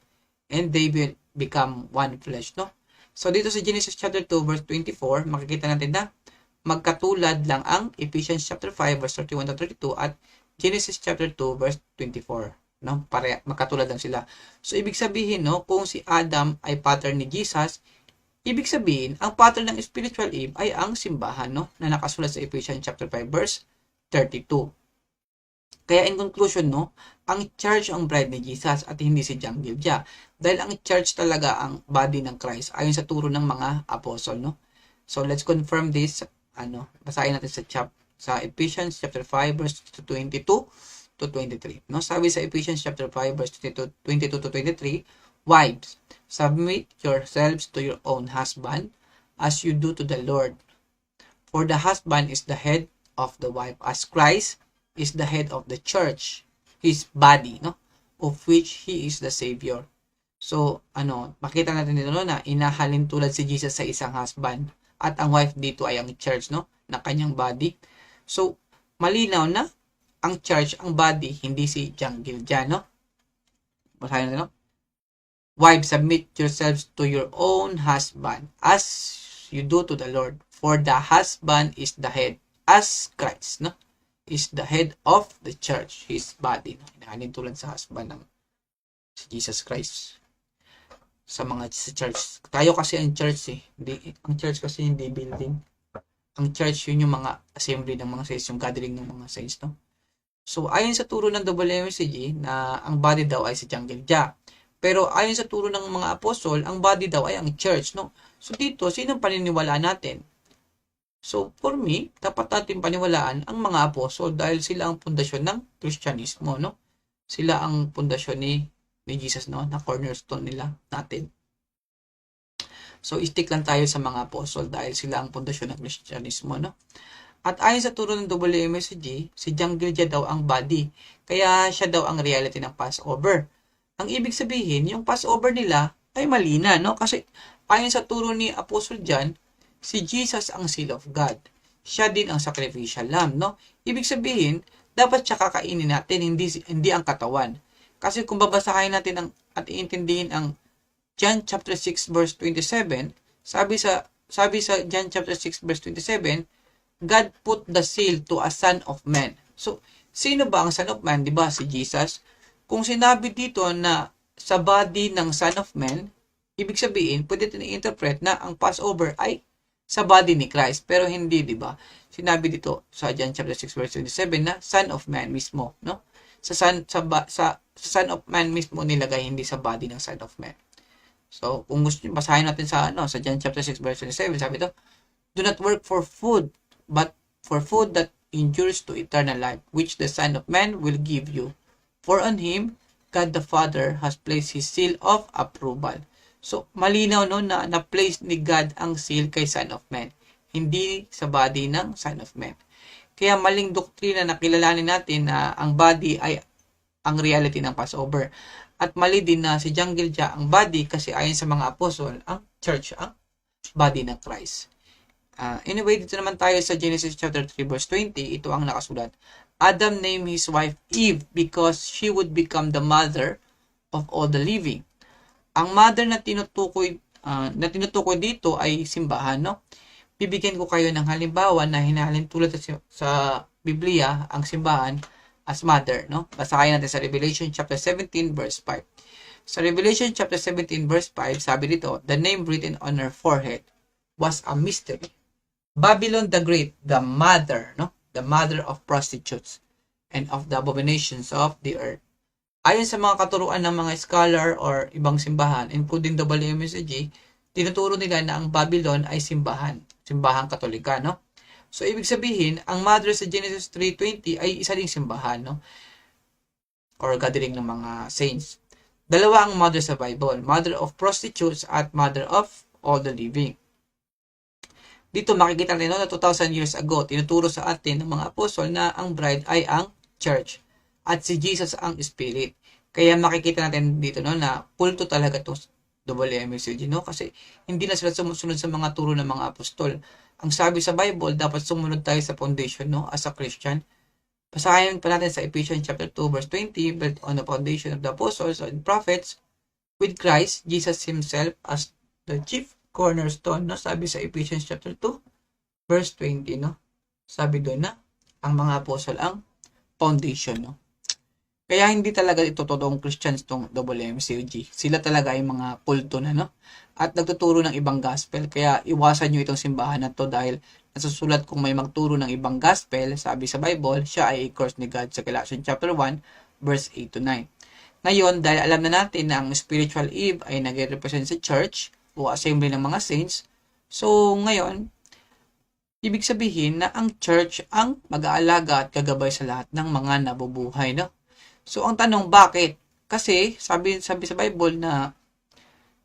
and they will become one flesh, no? So, dito sa Genesis chapter 2, verse 24, makikita natin na magkatulad lang ang Ephesians chapter 5, verse 31 to 32 at Genesis chapter 2 verse 24, no? Magkatulad lang sila. So ibig sabihin, no, kung si Adam ay pattern ni Jesus, ibig sabihin ang pattern ng spiritual Eve ay ang simbahan, no, na nakasulat sa Ephesians chapter 5 verse 32. Kaya in conclusion, no, ang church ang bride ni Jesus at hindi si John Gilja. Dahil ang church talaga ang body ng Christ ayon sa turo ng mga apostle, no? So let's confirm this, basahin natin sa Ephesians chapter 5 verse 22 to 23. No, sabi sa Ephesians chapter 5 verse 22 to 23, wives, submit yourselves to your own husband as you do to the Lord. For the husband is the head of the wife, as Christ is the head of the church, his body, no? Of which he is the Savior. So, makita natin dito no, na inahalin tulad si Jesus sa isang husband. At ang wife dito ay ang church, no? Na kanyang body. So, malinaw na ang church, ang body, hindi si Janggil dyan, no? Basahin natin, no? Wives, submit yourselves to your own husband as you do to the Lord. For the husband is the head, as Christ, no? Is the head of the church, his body. No? Inahalin tulad sa husband ng si Jesus Christ sa church. Tayo kasi ang church ang church kasi hindi building. Ang church yun yung mga assembly ng mga saints, yung gathering ng mga saints, no? So, ayon sa turo ng WMCG na ang body daw ay si Janggil Dia. Pero ayon sa turo ng mga apostol, ang body daw ay ang church, no? So dito, sino paniniwalaan natin? So for me, dapat natin paniwalaan ang mga apostol dahil sila ang pundasyon ng Kristyanismo, no? Sila ang pundasyon ni Jesus, no? Na cornerstone nila natin. So stick lang tayo sa mga apostol dahil sila ang pundasyon ng Kristyanismo, no? At ayon sa turo ng WMSG, si Janggil Dia daw ang body. Kaya siya daw ang reality ng Passover. Ang ibig sabihin, yung Passover nila ay mali na, no? Kasi ayon sa turo ni Apostle John, si Jesus ang seal of God. Siya din ang sacrificial lamb, no? Ibig sabihin, dapat siya kakainin natin, hindi ang katawan. Kasi kung babasahin natin at iintindihin ang John chapter 6 verse 27, sabi sa John chapter 6 verse 27, God put the seal to a son of man. So, sino ba ang son of man? Diba? Si Jesus. Kung sinabi dito na sa body ng Son of Man, ibig sabihin, pwede natin i-interpret na ang Passover ay sa body ni Christ. Pero hindi, di ba? Sinabi dito sa John chapter 6 verse 27 na Son of Man mismo, no? Sa Son of Man mismo nilagay, hindi sa body ng Son of Man. So, kung gusto niyo basahin natin sa John chapter 6 verse 27, sabi ito, do not work for food, but for food that endures to eternal life, which the Son of Man will give you. For on him, God the Father has placed his seal of approval. So, malinaw no na na-place ni God ang seal kay Son of Man, hindi sa body ng Son of Man. Kaya maling doktrina na kilalanin natin na ang body ay ang reality ng Passover. At mali din na si Janggil Dia ang body kasi ayon sa mga apostol, ang church ang body ng Christ. Anyway, dito naman tayo sa Genesis chapter 3 verse 20, ito ang nakasulat. Adam named his wife Eve because she would become the mother of all the living. Ang mother na tinutukoy dito ay simbahan, no? Bibigyan ko kayo ng halimbawa na hinahalin tulad sa Biblia ang simbahan as mother, no? Basahin natin sa Revelation chapter 17 verse 5. Sa Revelation chapter 17 verse 5, sabi dito, the name written on her forehead was a mystery. Babylon the Great, the mother, no? The mother of prostitutes and of the abominations of the earth. Ayon sa mga katuruan ng mga scholar or ibang simbahan, including WMSG, tinuturo nila na ang Babylon ay simbahang Katolika, no? So, ibig sabihin, ang mother sa Genesis 3:20 ay isa ding simbahan, no? Or gathering ng mga saints. Dalawa ang mother sa Bible, mother of prostitutes at mother of all the living. Dito makikita natin na 2,000 years ago, tinuturo sa atin ng mga apostol na ang bride ay ang church at si Jesus ang spirit. Kaya makikita natin dito na kulto talaga itong WMSG, no? Kasi hindi na sila sumusunod sa mga turo ng mga apostol. Ang sabi sa Bible, dapat sumunod tayo sa foundation, no? As a Christian. Basahin pa natin sa Ephesians chapter 2 verse 20, built on the foundation of the apostles and prophets, with Christ, Jesus himself as the chief cornerstone, no? Sabi sa Ephesians chapter 2 verse 20, no? Sabi doon na ang mga apostol ang foundation, no? Kaya hindi talaga ito totoong Christians tong WMCG. Sila talaga ay mga kulto na, no? At nagtuturo ng ibang gospel. Kaya iwasan nyo itong simbahan na to dahil nasusulat kung may magturo ng ibang gospel, sabi sa Bible, siya ay i-curse ni God sa Galatians chapter 1 verse 8 to 9. Ngayon, dahil alam na natin na ang spiritual Eve ay nag-represent sa church o assembly ng mga saints, so ngayon, ibig sabihin na ang church ang mag-aalaga at gagabay sa lahat ng mga nabubuhay, no? So, ang tanong, bakit? Kasi, sabi sa Bible na,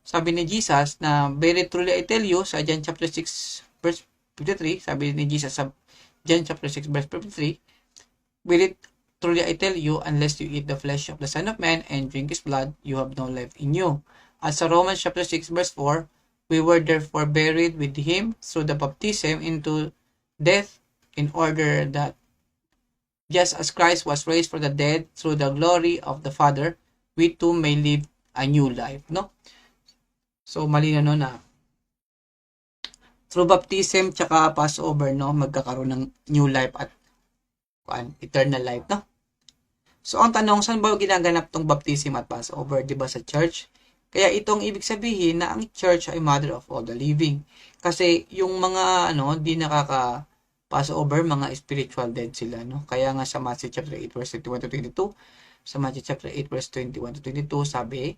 sabi ni Jesus na, very truly I tell you, sa John chapter 6 verse 53, sabi ni Jesus sa John chapter 6 verse 53, very Truly I tell you, unless you eat the flesh of the Son of Man and drink his blood, you have no life in you. At sa Romans chapter 6 verse 4, we were therefore buried with him through the baptism into death, in order that just as Christ was raised from the dead through the glory of the Father, we too may live a new life, no? So mali na no na through baptism tsaka Passover, no, magkakaroon ng new life at eternal life, no? So ang tanong, saan ba ginaganap tong baptism at Passover, 'di ba, sa church? Kaya itong ibig sabihin na ang church ay mother of all the living. Kasi yung mga di nakaka Passover, mga spiritual dead sila, no? Kaya nga sa Matthew chapter 8 verse 21 to 22, sa Matthew chapter 8 verse 21 to 22, sabi,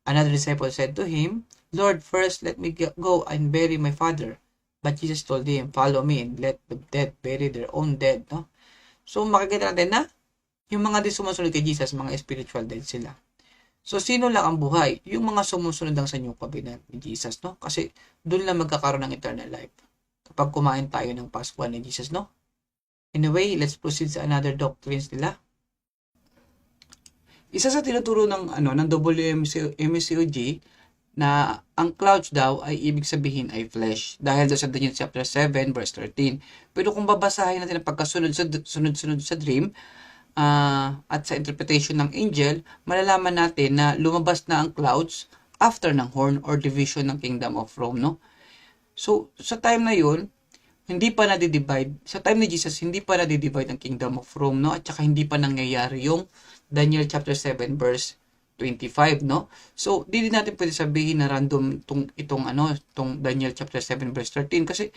another disciple said to him, Lord, first let me go and bury my father. But Jesus told him, follow me and let the dead bury their own dead, no? So makikita natin na yung mga di sumusunod kay Jesus, mga spiritual dead sila. So sino lang ang buhay? Yung mga sumusunod lang sa new covenant ni Jesus, no? Kasi doon lang magkakaroon ng eternal life kapag kumain tayo ng Pasko ni Jesus, no? Anyway, let's proceed sa another doctrines nila. Isa sa tinuturo ng WMCOG na ang clouds daw ay ibig sabihin ay flesh dahil doon sa Daniel chapter 7 verse 13. Pero kung babasahin natin ang pagkasunod-sunod sa dream at sa interpretation ng angel, malalaman natin na lumabas na ang clouds after ng horn or division ng kingdom of Rome, no? So sa time na yun, hindi pa na-divide. Sa time ni Jesus, hindi pa na-divide ang kingdom of Rome, no? At saka hindi pa nangyayari yung Daniel chapter 7 verse 25, no? So, di natin pwede sabihin na random itong Daniel chapter 7 verse 13 kasi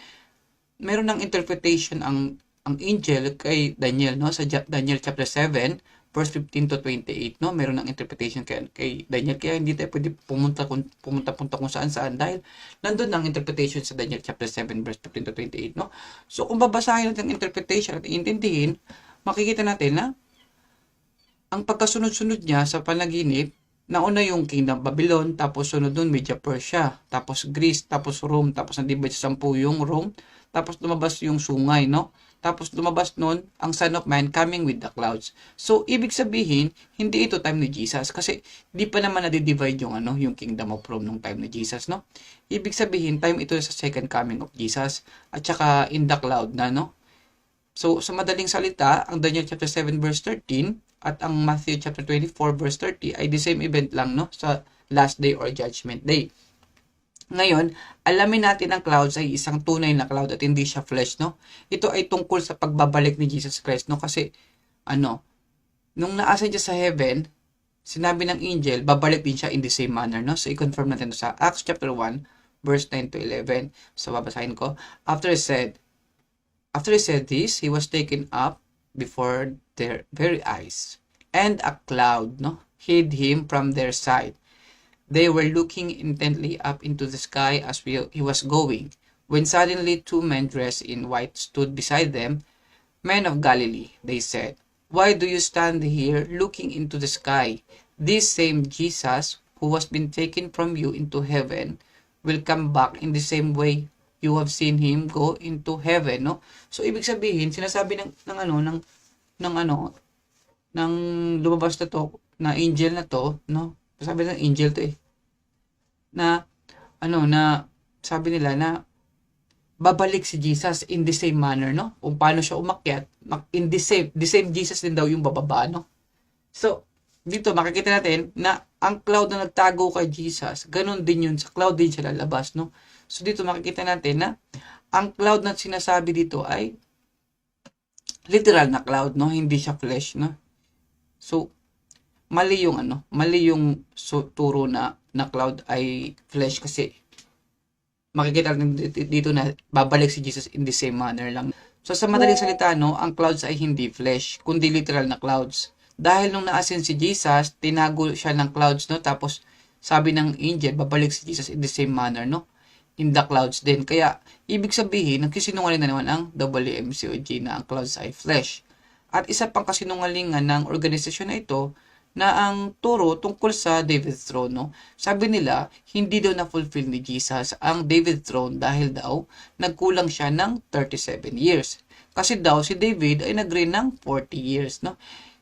meron ng interpretation ang angel kay Daniel, no? Sa Daniel chapter 7 verse 15 to 28, no? Meron ng interpretation kay Daniel, kaya hindi tayo pwede pumunta kung saan dahil nandun ang interpretation sa Daniel chapter 7 verse 15 to 28, no? So, kung babasahin natin ang interpretation at iintindihin, makikita natin na ang pagkasunod-sunod niya sa panaginip, nauna yung Kingdom Babylon, tapos sunod nun Media Persia, tapos Greece, tapos Rome, tapos na-divide sa 10 yung Rome, tapos lumabas yung sungay, no? Tapos lumabas nun ang Son of Man coming with the clouds. So, ibig sabihin, hindi ito time ni Jesus kasi di pa naman na-divide yung Kingdom of Rome nung time ni Jesus, no? Ibig sabihin, time ito sa second coming of Jesus at saka in the cloud na, no? So, sa madaling salita, ang Daniel chapter 7 verse 13 at ang Matthew chapter 24 verse 30 ay the same event lang, no, sa last day or judgment day. Ngayon, alamin natin ang clouds ay isang tunay na cloud at hindi siya flesh, no? Ito ay tungkol sa pagbabalik ni Jesus Christ, no? Kasi nung naasan siya sa heaven, sinabi ng angel, babalik din siya in the same manner, no? So i-confirm natin sa Acts chapter 1 verse 9 to 11. So babasahin ko. After he said this, he was taken up before their very eyes, and a cloud, no, hid him from their sight. They were looking intently up into the sky as he was going, when suddenly 2 men dressed in white stood beside them. Men of Galilee, they said, why do you stand here looking into the sky? This same Jesus who has been taken from you into heaven will come back in the same way you have seen him go into heaven, no? So ibig sabihin, sinasabi ng lumabas na to, na angel na to, no? Sabi ng angel to na sabi nila na babalik si Jesus in the same manner, no? Kung paano siya umakyat, in the same Jesus din daw yung bababa, no? So dito makikita natin na ang cloud na nagtago kay Jesus, ganun din yun, sa cloud din siya lalabas, no? So dito makikita natin na ang cloud na sinasabi dito ay literal na cloud, no? Hindi siya flesh, no? So mali yung turo na cloud ay flesh kasi makikita natin dito na babalik si Jesus in the same manner lang. So sa madaling salita, no, ang clouds ay hindi flesh, kundi literal na clouds. Dahil nung naasin si Jesus, tinago siya ng clouds, no? Tapos sabi ng angel, babalik si Jesus in the same manner, no? In the clouds din. Kaya, ibig sabihin, nagsisinungaling na naman ang WMCOG na ang clouds ay flesh. At isa pang kasinungalingan ng organisasyon na ito, na ang turo tungkol sa David's throne, no? Sabi nila, hindi daw na-fulfill ni Jesus ang David's throne dahil daw nagkulang siya ng 37 years. Kasi daw si David ay nag-reign ng 40 years, no?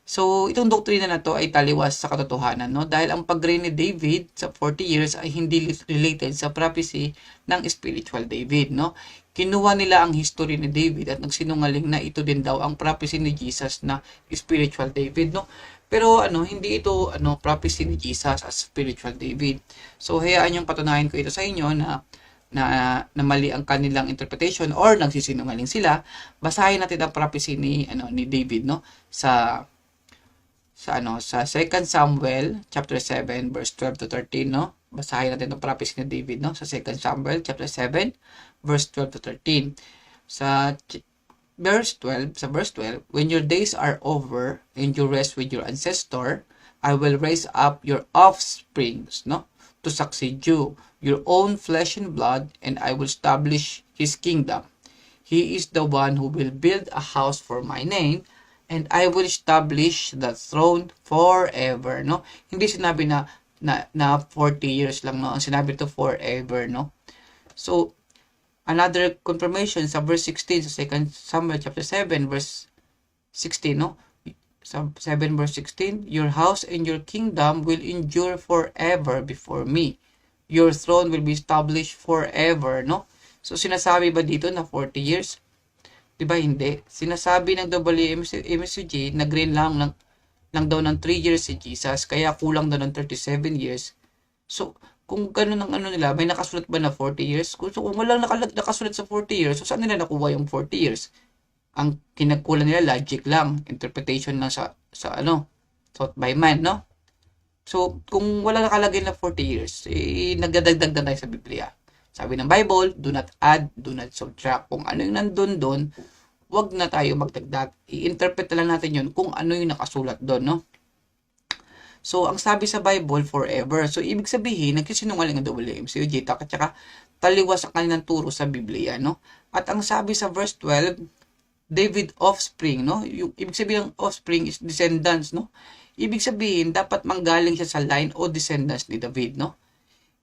So, itong doktrina na to ay taliwas sa katotohanan, no? Dahil ang pag-reign ni David sa 40 years ay hindi related sa prophecy ng spiritual David, no? Kinuha nila ang history ni David at nagsinungaling na ito din daw ang prophecy ni Jesus na spiritual David, no? Pero hindi ito prophecy ni Jesus as spiritual David. So, hayaan yung patunayan ko ito sa inyo na mali ang kanilang interpretation or nagsisinungaling sila. Basahin natin ang prophecy ni David, no? Sa 2 Samuel chapter 7 verse 12 to 13, no? Basahin natin ang prophecy ni David, no? Sa 2 Samuel chapter 7 verse 12 to 13. Sa verse 12, when your days are over and you rest with your ancestor, I will raise up your offsprings, no? To succeed you, your own flesh and blood, and I will establish his kingdom. He is the one who will build a house for my name, and I will establish the throne forever, no? Hindi sinabi na 40 years lang, no? Ang sinabi to forever, no? So, another confirmation sa verse 16 sa 2 Samuel chapter 7 verse 16, no? Sa 7 verse 16, your house and your kingdom will endure forever before me. Your throne will be established forever, no? So, sinasabi ba dito na 40 years? Diba hindi? Sinasabi ng WMSUG, nag-reign lang daw ng 3 years si Jesus, kaya kulang daw ng 37 years. So, kung ganun ang nila, may nakasulat ba na 40 years? So, kung walang nakasulat sa 40 years, so saan nila nakuha yung 40 years? Ang kinagkulan nila, logic lang, interpretation lang sa thought by man, no? So, kung wala nakalagay na 40 years, nagdadagdag na tayo sa Biblia. Sabi ng Bible, do not add, do not subtract. Kung ano yung nandun doon, wag na tayo magdagdag. I-interpret na lang natin yun kung ano yung nakasulat doon, no? So, ang sabi sa Bible, forever. So, ibig sabihin, nagsisinungaling ang WMCUG, at saka taliwas ang kanilang turo sa Biblia, no? At ang sabi sa verse 12, David offspring, no? Yung ibig sabihin ng offspring is descendants, no? Ibig sabihin, dapat manggaling siya sa line o descendants ni David, no?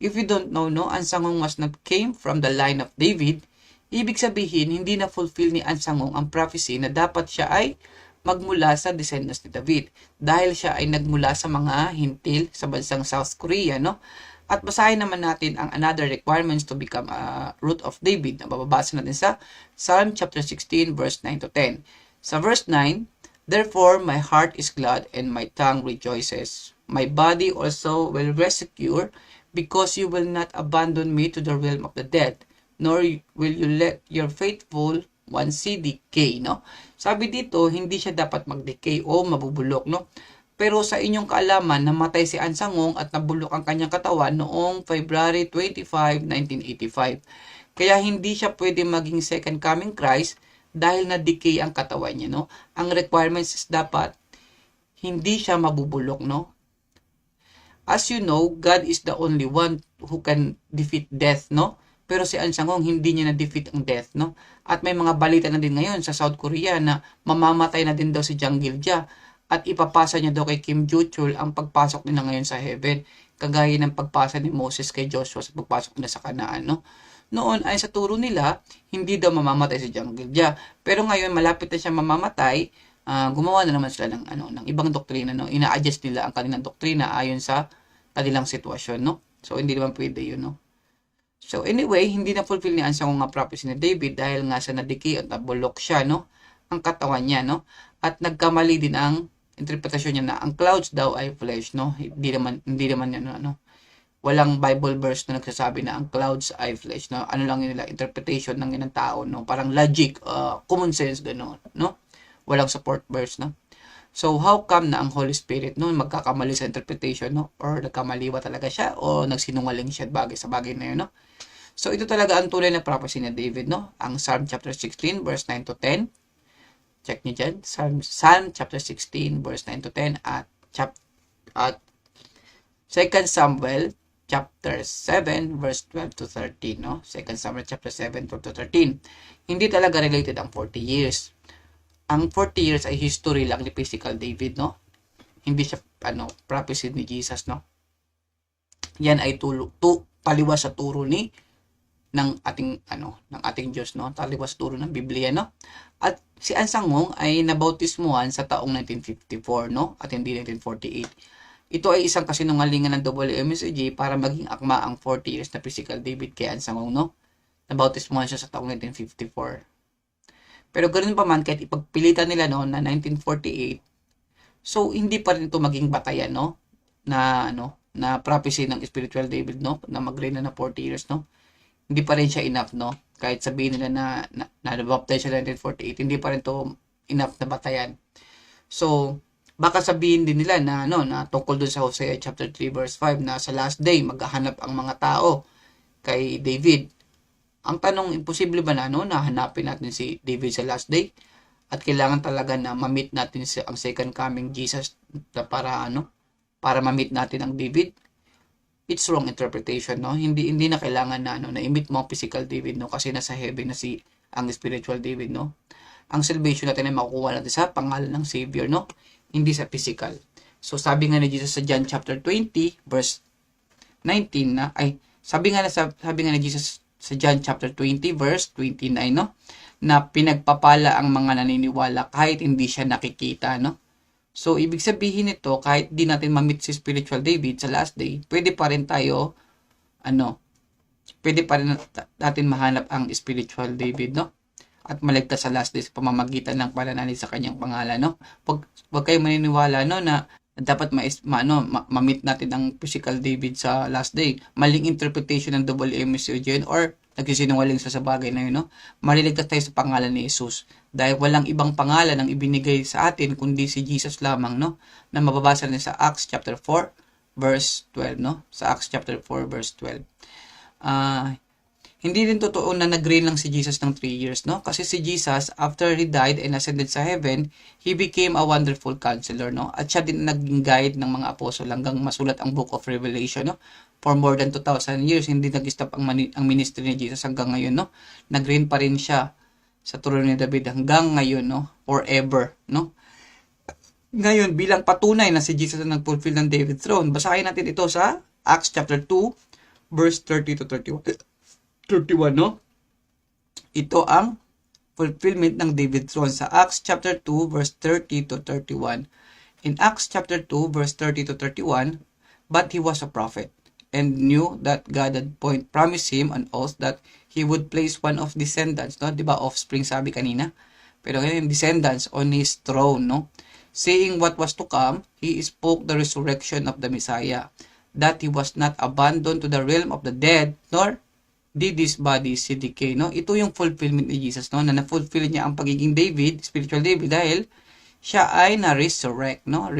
If you don't know, no, Ansangong was not came from the line of David, ibig sabihin, hindi na fulfill ni Ansangong ang prophecy na dapat siya ay magmula sa descendants ni David. Dahil siya ay nagmula sa mga hintil sa bansang South Korea, no? At basahin naman natin ang another requirements to become a root of David na bababasa natin sa Psalm chapter 16 verse 9 to 10. Sa verse 9, therefore my heart is glad and my tongue rejoices. My body also will rest secure, because you will not abandon me to the realm of the dead, nor will you let your faithful one see decay, no? Sabi dito, hindi siya dapat mag-decay o mabubulok, no? Pero sa inyong kaalaman, namatay si Ansangong at nabulok ang kanyang katawan noong February 25, 1985. Kaya hindi siya pwede maging second coming Christ dahil na-decay ang katawan niya, no? Ang requirements is dapat hindi siya mabubulok, no? As you know, God is the only one who can defeat death, no? Pero si Ansangong hindi niya na-defeat ang death, no? At may mga balita na din ngayon sa South Korea na mamamatay na din daw si Jang Gil-ja at ipapasa niya daw kay Kim Joo-chul ang pagpasok nila ngayon sa heaven, kagaya ng pagpasa ni Moses kay Joshua sa pagpasok nila sa Kanaan, no? Noon ay sa turo nila, hindi daw mamamatay si Jang Gil-ja. Pero ngayon malapit na siya mamamatay, gumawa na naman sila ng ibang doktrina, no? Ina-adjust nila ang kanilang doktrina ayon sa kanilang sitwasyon, no? So hindi naman pwede yun, no? So anyway, hindi na fulfill ni Ansangong nga prophecy ni David dahil nga sa nadiki at nabulok siya, no? Ang katawan niya, no? At nagkamali din ang interpretasyon niya na ang clouds daw ay flesh, no? Hindi naman yan, no? Walang Bible verse na nagsasabi na ang clouds ay flesh, no? Ano lang yun nila, interpretation ng inang tao, no? Parang logic, common sense, gano'n, no? Walang support verse, no? So, how come na ang Holy Spirit, no, magkakamali sa interpretation, no? Or nagkamali ba talaga siya? O nagsinungaling siya bagay sa bagay na yun, no? So, ito talaga ang tunay na prophecy ni David, no? Ang Psalm chapter 16, verse 9 to 10. Check nyo dyan. Psalm chapter 16, verse 9 to 10. At 2 Samuel chapter 7, verse 12 to 13, no? 2 Samuel chapter 7, 12 to 13. Hindi talaga related ang 40 years. Ang 40 years ay history lang ni physical David, no? hindi siya prophecy ni Jesus, no? Yan ay taliwas sa turo ng ating Diyos, no? Taliwas turo ng Biblia, no? At si Ansangong ay nabautismuhan sa taong 1954, no? At hindi 1948. Ito ay isang kasinungalingan ng WMSOG para maging akma ang 40 years na physical David kay Ansangong, no? Nabautismuhan siya sa taong 1954. Pero ganoon pa man, kahit ipagpilitan nila no na 1948, so hindi pa rin ito maging batayan, no? Na prophecy ng spiritual David, no? Na mag-reign na 40 years, no? Hindi pa rin siya enough, no? Kahit sabihin nila na baptize siya 1948, hindi pa rin to enough na batayan. So, baka sabihin din nila na na tungkol dun sa Hosea chapter 3 verse 5 na sa last day maghahanap ang mga tao kay David. Ang tanong, imposible ba na hanapin natin si David sa last day? At kailangan talaga na ma-meet natin ang second coming Jesus para ma-meet natin ang David? It's wrong interpretation, no? Hindi na kailangan na i-meet mo ang physical David, no? Kasi nasa heaven na ang spiritual David, no? Ang salvation natin ay makukuha natin sa pangalan ng Savior, no? Hindi sa physical. So sabi nga ni Jesus sa John chapter 20 verse 19 sabi nga ni Jesus sa John chapter 20 verse 29, no? Na pinagpapala ang mga naniniwala kahit hindi siya nakikita, no? So ibig sabihin nito, kahit di natin ma-meet si spiritual David sa last day, pwede pa rin natin mahanap ang spiritual David, no? At maligtas sa last day sa pamamagitan ng pananalig sa kanyang pangalan, no? Wag kayong maniniwala, no, na dapat ma-meet natin ang physical David sa last day. Maling interpretation ng WMSOG or nagsisinungaling sa bagay na yun, no? Maliligtas tayo sa pangalan ni Jesus dahil walang ibang pangalan ang ibinigay sa atin kundi si Jesus lamang, no? Na mababasa niyo sa Acts chapter 4 verse 12, no? Sa Acts chapter 4 verse 12. Hindi rin totoo na nag-reign lang si Jesus ng 3 years, no? Kasi si Jesus, after he died and ascended sa heaven, he became a wonderful counselor, no? At siya din naging guide ng mga apostol hanggang masulat ang Book of Revelation, no? For more than 2,000 years, hindi nag-stop ang ministry ni Jesus hanggang ngayon, no? Nag-reign pa rin siya sa trono ni David hanggang ngayon, no? Forever, no? Ngayon, bilang patunay na si Jesus ang nag-fulfill ng David throne, basahin natin ito sa Acts chapter 2, verse 30 to 31, no? Ito ang fulfillment ng David throne sa Acts chapter 2 verse 30 to 31. In Acts chapter 2 verse 30 to 31, but he was a prophet and knew that God had promised him an oath that he would place one of descendants, no? 'Di ba offspring sabi kanina? Pero ngayon descendants on his throne, no? Saying what was to come, he spoke the resurrection of the Messiah, that he was not abandoned to the realm of the dead, nor did this body see decay, no? Ito yung fulfillment ni Jesus, no? Na na-fulfill niya ang pagiging David, spiritual David, dahil siya ay na-resurrect, no?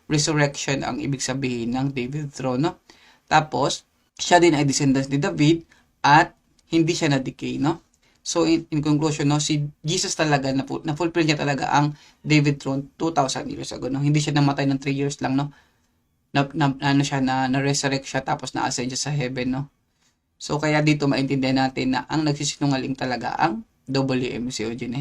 Resurrection ang ibig sabihin ng David throne, no? Tapos, siya din ay descendants ni David at hindi siya na-decay, no? So, in conclusion, no? Si Jesus talaga, na-fulfill niya talaga ang David throne 2,000 years ago, no? Hindi siya namatay ng 3 years lang, no? Na-resurrect siya tapos na-ascend siya sa heaven, no? So, kaya dito maintindihan natin na ang nagsisinungaling talaga ang WMCOG,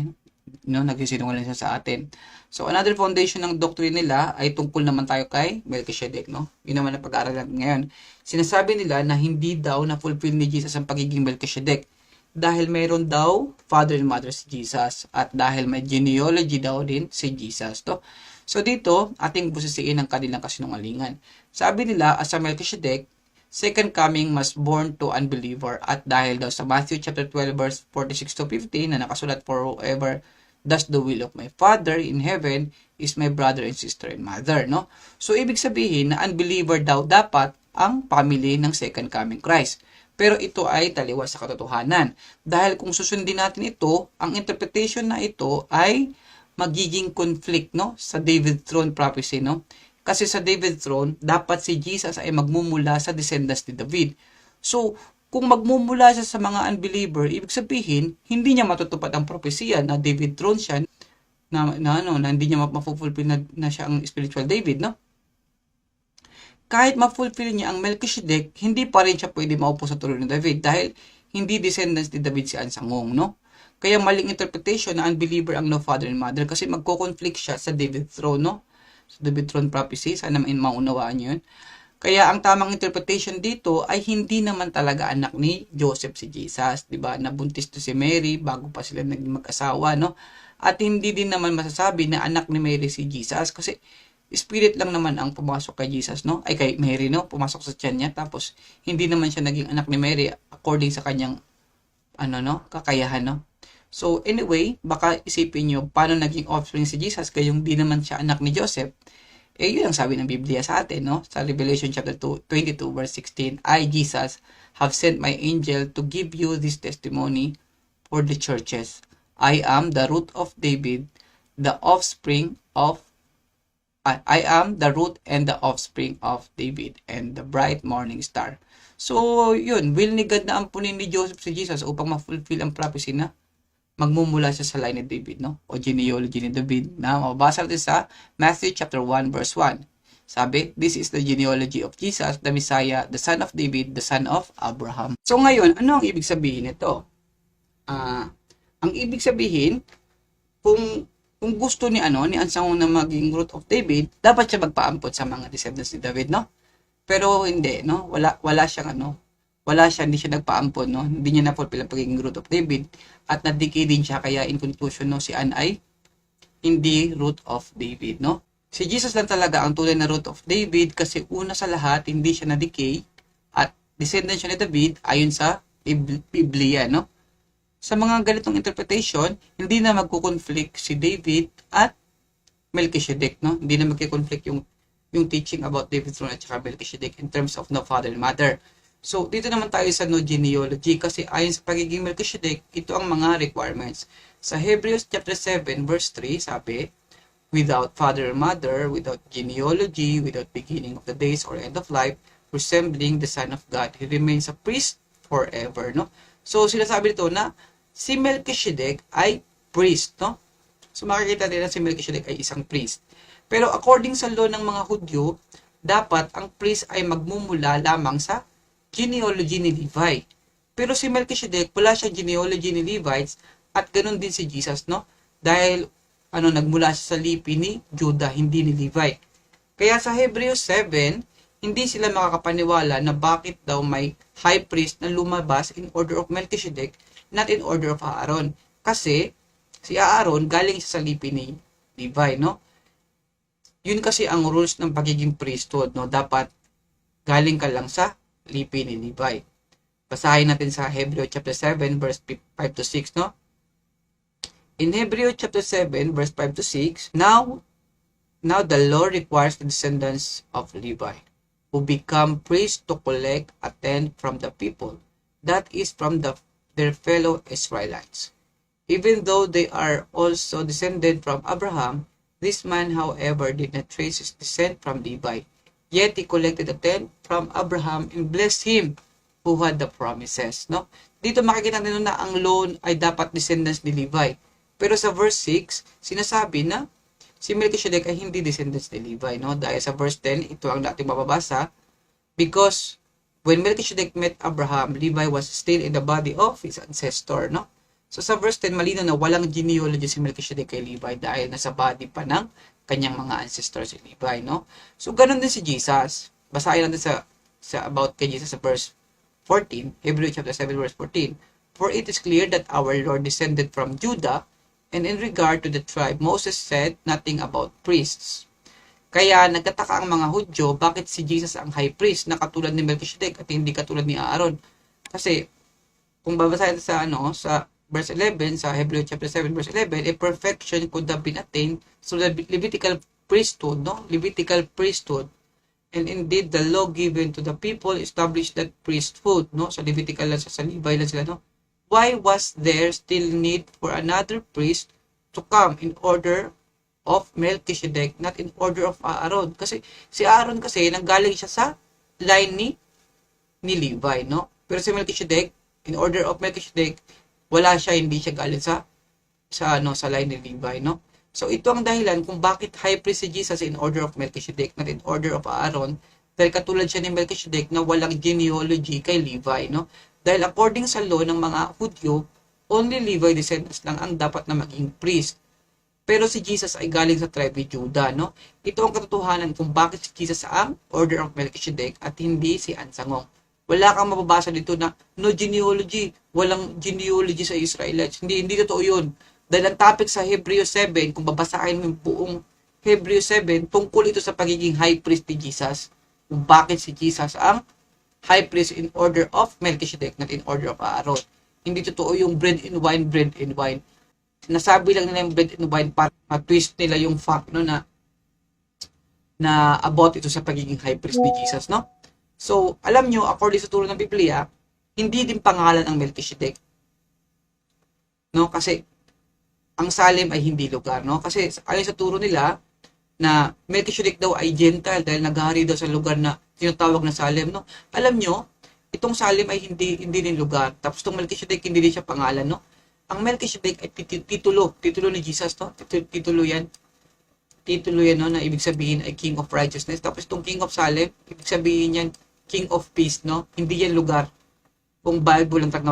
no? Nagsisinungaling siya sa atin. So, another foundation ng doctrine nila ay tungkol naman tayo kay Melchizedek, no? Yun naman ang pag-aaral natin ngayon. Sinasabi nila na hindi daw na-fulfill ni Jesus ang pagiging Melchizedek dahil mayroon daw father and mother si Jesus at dahil may genealogy daw din si Jesus, no? So, dito, ating busisiin ang kanilang kasinungalingan. Sabi nila, as a Melchizedek, second coming must born to unbeliever at dahil daw sa Matthew chapter 12 verse 46 to 50 na nakasulat, for whoever does the will of my Father in heaven is my brother and sister and mother, no? So ibig sabihin na unbeliever daw dapat ang family ng second coming Christ. Pero ito ay taliwas sa katotohanan. Dahil kung susundin natin ito, ang interpretation na ito ay magiging conflict, no, sa David throne prophecy, no? Kasi sa David throne, dapat si Jesus ay magmumula sa descendants ni David. So, kung magmumula siya sa mga unbeliever, ibig sabihin, hindi niya matutupad ang propesya na David throne siya, na hindi niya ma-fulfill na siya ang spiritual David, no? Kahit ma-fulfill niya ang Melchizedek, hindi pa rin siya pwede maupo sa trono ni David dahil hindi descendants ni David si Ansangong, no? Kaya maling interpretation na unbeliever ang no father and mother kasi magko-conflict siya sa David throne, no? Sa David throne prophecy, sana maunawaan nyo yun. Kaya ang tamang interpretation dito ay hindi naman talaga anak ni Joseph si Jesus, 'di ba? Nabuntis to si Mary bago pa sila naging mag-asawa, no? At hindi din naman masasabi na anak ni Mary si Jesus kasi spirit lang naman ang pumasok kay Jesus, no? Ay kay Mary, no? Pumasok sa tiyan niya tapos hindi naman siya naging anak ni Mary according sa kanyang kakayahan, no? So anyway, baka isipin niyo paano naging offspring si Jesus kayong di naman siya anak ni Joseph. Yun ang sabi ng Biblia sa atin, no? Sa Revelation chapter 22 verse 16, I, Jesus, have sent my angel to give you this testimony for the churches. I am the root of David, the offspring of I am the root and the offspring of David and the bright morning star. So, yun, will ni God na ampunin ni Joseph si Jesus upang ma-fulfill ang prophecy na magmumula siya sa line ni David, no? O genealogy ni David na mababasa natin sa Matthew chapter 1 verse 1. Sabi, this is the genealogy of Jesus, the Messiah, the son of David, the son of Abraham. So ngayon, ano ang ibig sabihin nito? Ang ibig sabihin, kung gusto ni Ansang na maging root of David, dapat siya magpaampot sa mga descendants ni David, no? Pero hindi, no? Hindi siya nagpaampon, no? Hindi niya na-fulfill ang pagiging root of David at nadiki din siya, kaya in conclusion, no, si Anne ay hindi root of David, no? Si Jesus lang talaga ang tunay na root of David kasi una sa lahat, hindi siya na-decay at descendant siya ni David ayon sa Biblia, no? Sa mga ganitong interpretation, hindi na magko-conflict si David at Melchizedek, no? Hindi na magko-conflict yung teaching about David's throne at saka Melchizedek in terms of no father and mother. So, dito naman tayo sa no genealogy kasi ayon sa pagiging Melchizedek, ito ang mga requirements. Sa Hebrews chapter 7 verse 3, sabi, without father or mother, without genealogy, without beginning of the days or end of life, resembling the Son of God, he remains a priest forever, no? So, sinasabi dito na si Melchizedek ay priest, no? So, makikita nila si Melchizedek ay isang priest. Pero according sa law ng mga Hudyo, dapat ang priest ay magmumula lamang sa genealogy ni Levi. Pero si Melchizedek, wala siyang genealogy ni Levites at ganun din si Jesus, no? Dahil nagmula siya sa lipi ni Judah, hindi ni Levi. Kaya sa Hebrews 7, hindi sila makakapaniwala na bakit daw may high priest na lumabas in order of Melchizedek, not in order of Aaron. Kasi si Aaron galing siya sa lipi ni Levi, no? Yun kasi ang rules ng pagiging priesthood, no? Dapat galing ka lang sa lipi ni Levi. Basahin natin sa Hebrew chapter 7 verse 5 to 6, no? In Hebrew chapter 7 verse 5 to 6, now the law requires the descendants of Levi who become priests to collect a tenth from the people, that is from their fellow Israelites. Even though they are also descended from Abraham, this man, however, did not trace his descent from Levi. Yet he collected a tenth from Abraham and blessed him who had the promises, no? Dito makikita natin na ang loan ay dapat descendants ni Levi. Pero sa verse 6, sinasabi na si Melchizedek ay hindi descendants ni Levi, no? Dahil sa verse 10, ito ang dating mababasa, because when Melchizedek met Abraham, Levi was still in the body of his ancestor, no? So sa verse 10, malinaw na walang genealogy si Melchizedek kay Levi dahil nasa body pa ng kanyang mga ancestors si Levi, no? So ganun din si Jesus. Basahin natin sa about kay Jesus sa verse 14, Hebrews chapter 7 verse 14. For it is clear that our Lord descended from Judah, and in regard to the tribe, Moses said nothing about priests. Kaya nagtataka ang mga Hudyo bakit si Jesus ang high priest na katulad ni Melchizedek at hindi katulad ni Aaron. Kasi kung babasahin sa verse 11 sa Hebrews chapter 7 verse 11, a perfection could have been attained through the Levitical priesthood, no? Levitical priesthood. And indeed, the law given to the people established that priesthood, no? Sa Levitical lang sa Levi lang sila, no? Why was there still need for another priest to come in order of Melchizedek, not in order of Aaron? Kasi si Aaron kasi nanggaling siya sa line ni Levi, no? Pero si Melchizedek, in order of Melchizedek, wala siya, hindi siya galing sa line ni Levi, no? So ito ang dahilan kung bakit high priest si Jesus in order of Melchizedek, not in order of Aaron, dahil katulad siya ni Melchizedek na walang genealogy kay Levi, no? Dahil according sa law ng mga Hudyo, only Levi descendants lang ang dapat na maging priest. Pero si Jesus ay galing sa tribe ni Judah, no? Ito ang katotohanan kung bakit si Jesus ang order of Melchizedek at hindi si Ansangong. Wala kang mababasa dito na no genealogy, walang genealogy sa Israelites. Hindi totoo yun. Dahil ang topic sa Hebreo 7, kung babasahin mo yung buong Hebreo 7, tungkol ito sa pagiging high priest ni Jesus. Kung bakit si Jesus ang high priest in order of Melchizedek, not in order of Aaron. Hindi totoo yung bread and wine. Nasabi lang nila yung bread and wine para ma-twist nila yung fact no na about ito sa pagiging high priest ni Jesus, no? So, alam nyo, according sa turo ng Biblia, hindi din pangalan ang Melchizedek. No? Kasi, ang Salem ay hindi lugar, no? Kasi, ayon sa turo nila, na Melchizedek daw ay Gentile dahil naghahari daw sa lugar na tinatawag na Salem, no? Alam nyo, itong Salem ay hindi din lugar. Tapos itong Melchizedek, hindi din siya pangalan, no? Ang Melchizedek ay titulo ni Jesus, no? Titulo yan, no? Na ibig sabihin ay King of Righteousness. Tapos itong King of Salem, ibig sabihin yan, King of Peace, no? Hindi yan lugar. Kung Bible lang tayo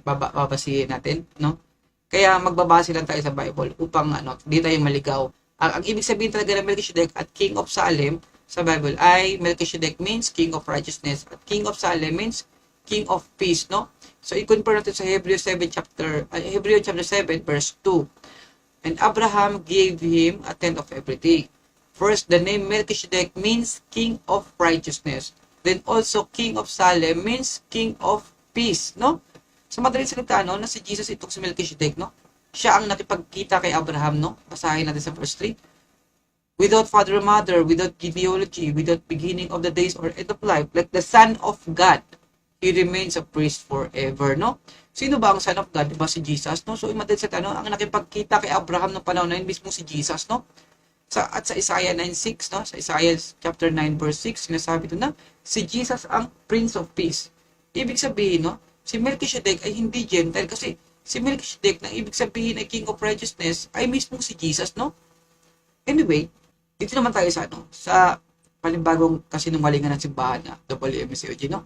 babasihin natin, no? Kaya magbabase lang tayo sa Bible upang di tayo maligaw. Ang ibig sabihin talaga ng Melchizedek at King of Salem sa Bible ay Melchizedek means King of Righteousness at King of Salem means King of Peace, no? So i-compare natin sa Hebreo chapter 7 verse 2. And Abraham gave him a tenth of everything. First, the name Melchizedek means King of Righteousness. Then also King of Salem means King of Peace, no? Sa madaling salita, no, na si Jesus itong si Melchizedek, no? Siya ang nakipagkita kay Abraham, no? Basahin natin sa verse 3. Without father or mother, without genealogy, without beginning of the days or end of life, like the Son of God, He remains a priest forever, no? Sino ba ang Son of God? Diba si Jesus, no? So, madaling salita, no? Ang nakipagkita kay Abraham ng panahon na yun, mismo si Jesus, no? At sa Isaiah 9:6, no? Sa Isaiah chapter 9 verse 6, sinasabi ito na si Jesus ang Prince of Peace. Ibig sabihin, no? Si Melchizedek ay hindi Gentile kasi si Melchizedek na ibig sabihin ay King of Righteousness ay mismo si Jesus, no? Anyway, dito naman tayo sa panimbagong kasinungalingan ng simbahan na WMSCOG, no?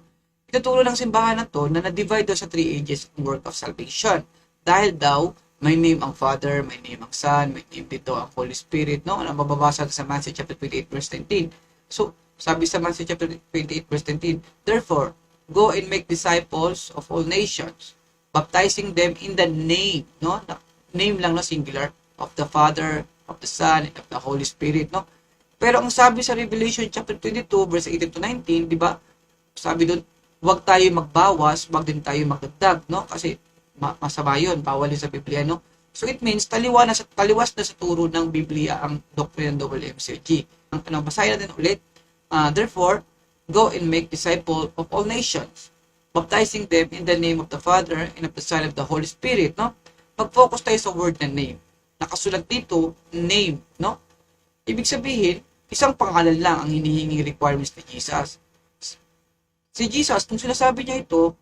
Ituturo ng simbahan na to na na-divide daw sa 3 ages ang work of salvation. Dahil daw, may name ang Father, may name ang Son, may name dito ang Holy Spirit, no? Ano mababasa sa Matthew chapter 28 verse 19. So, sabi sa Matthew chapter 28 verse 19, therefore, go and make disciples of all nations, baptizing them in the name, no? Name lang, no? Singular, of the Father, of the Son, and of the Holy Spirit, no? Pero ang sabi sa Revelation chapter 22 verse 18 to 19, di ba? Sabi doon, huwag tayo magbawas, huwag din tayo magdagdag, no? Kasi masama yun, bawal yun sa Biblia, no? So it means taliwas na sa turo ng Biblia ang doctrine ng WMCG. Basahin natin ulit. Therefore, go and make disciples of all nations, baptizing them in the name of the Father and of the Son and of the Holy Spirit, no? Mag-focus tayo sa word na name. Nakasulat dito, name, no? Ibig sabihin, isang pangalan lang ang hinihingi requirements ni Jesus. Si Jesus, kung sinasabi niya ito,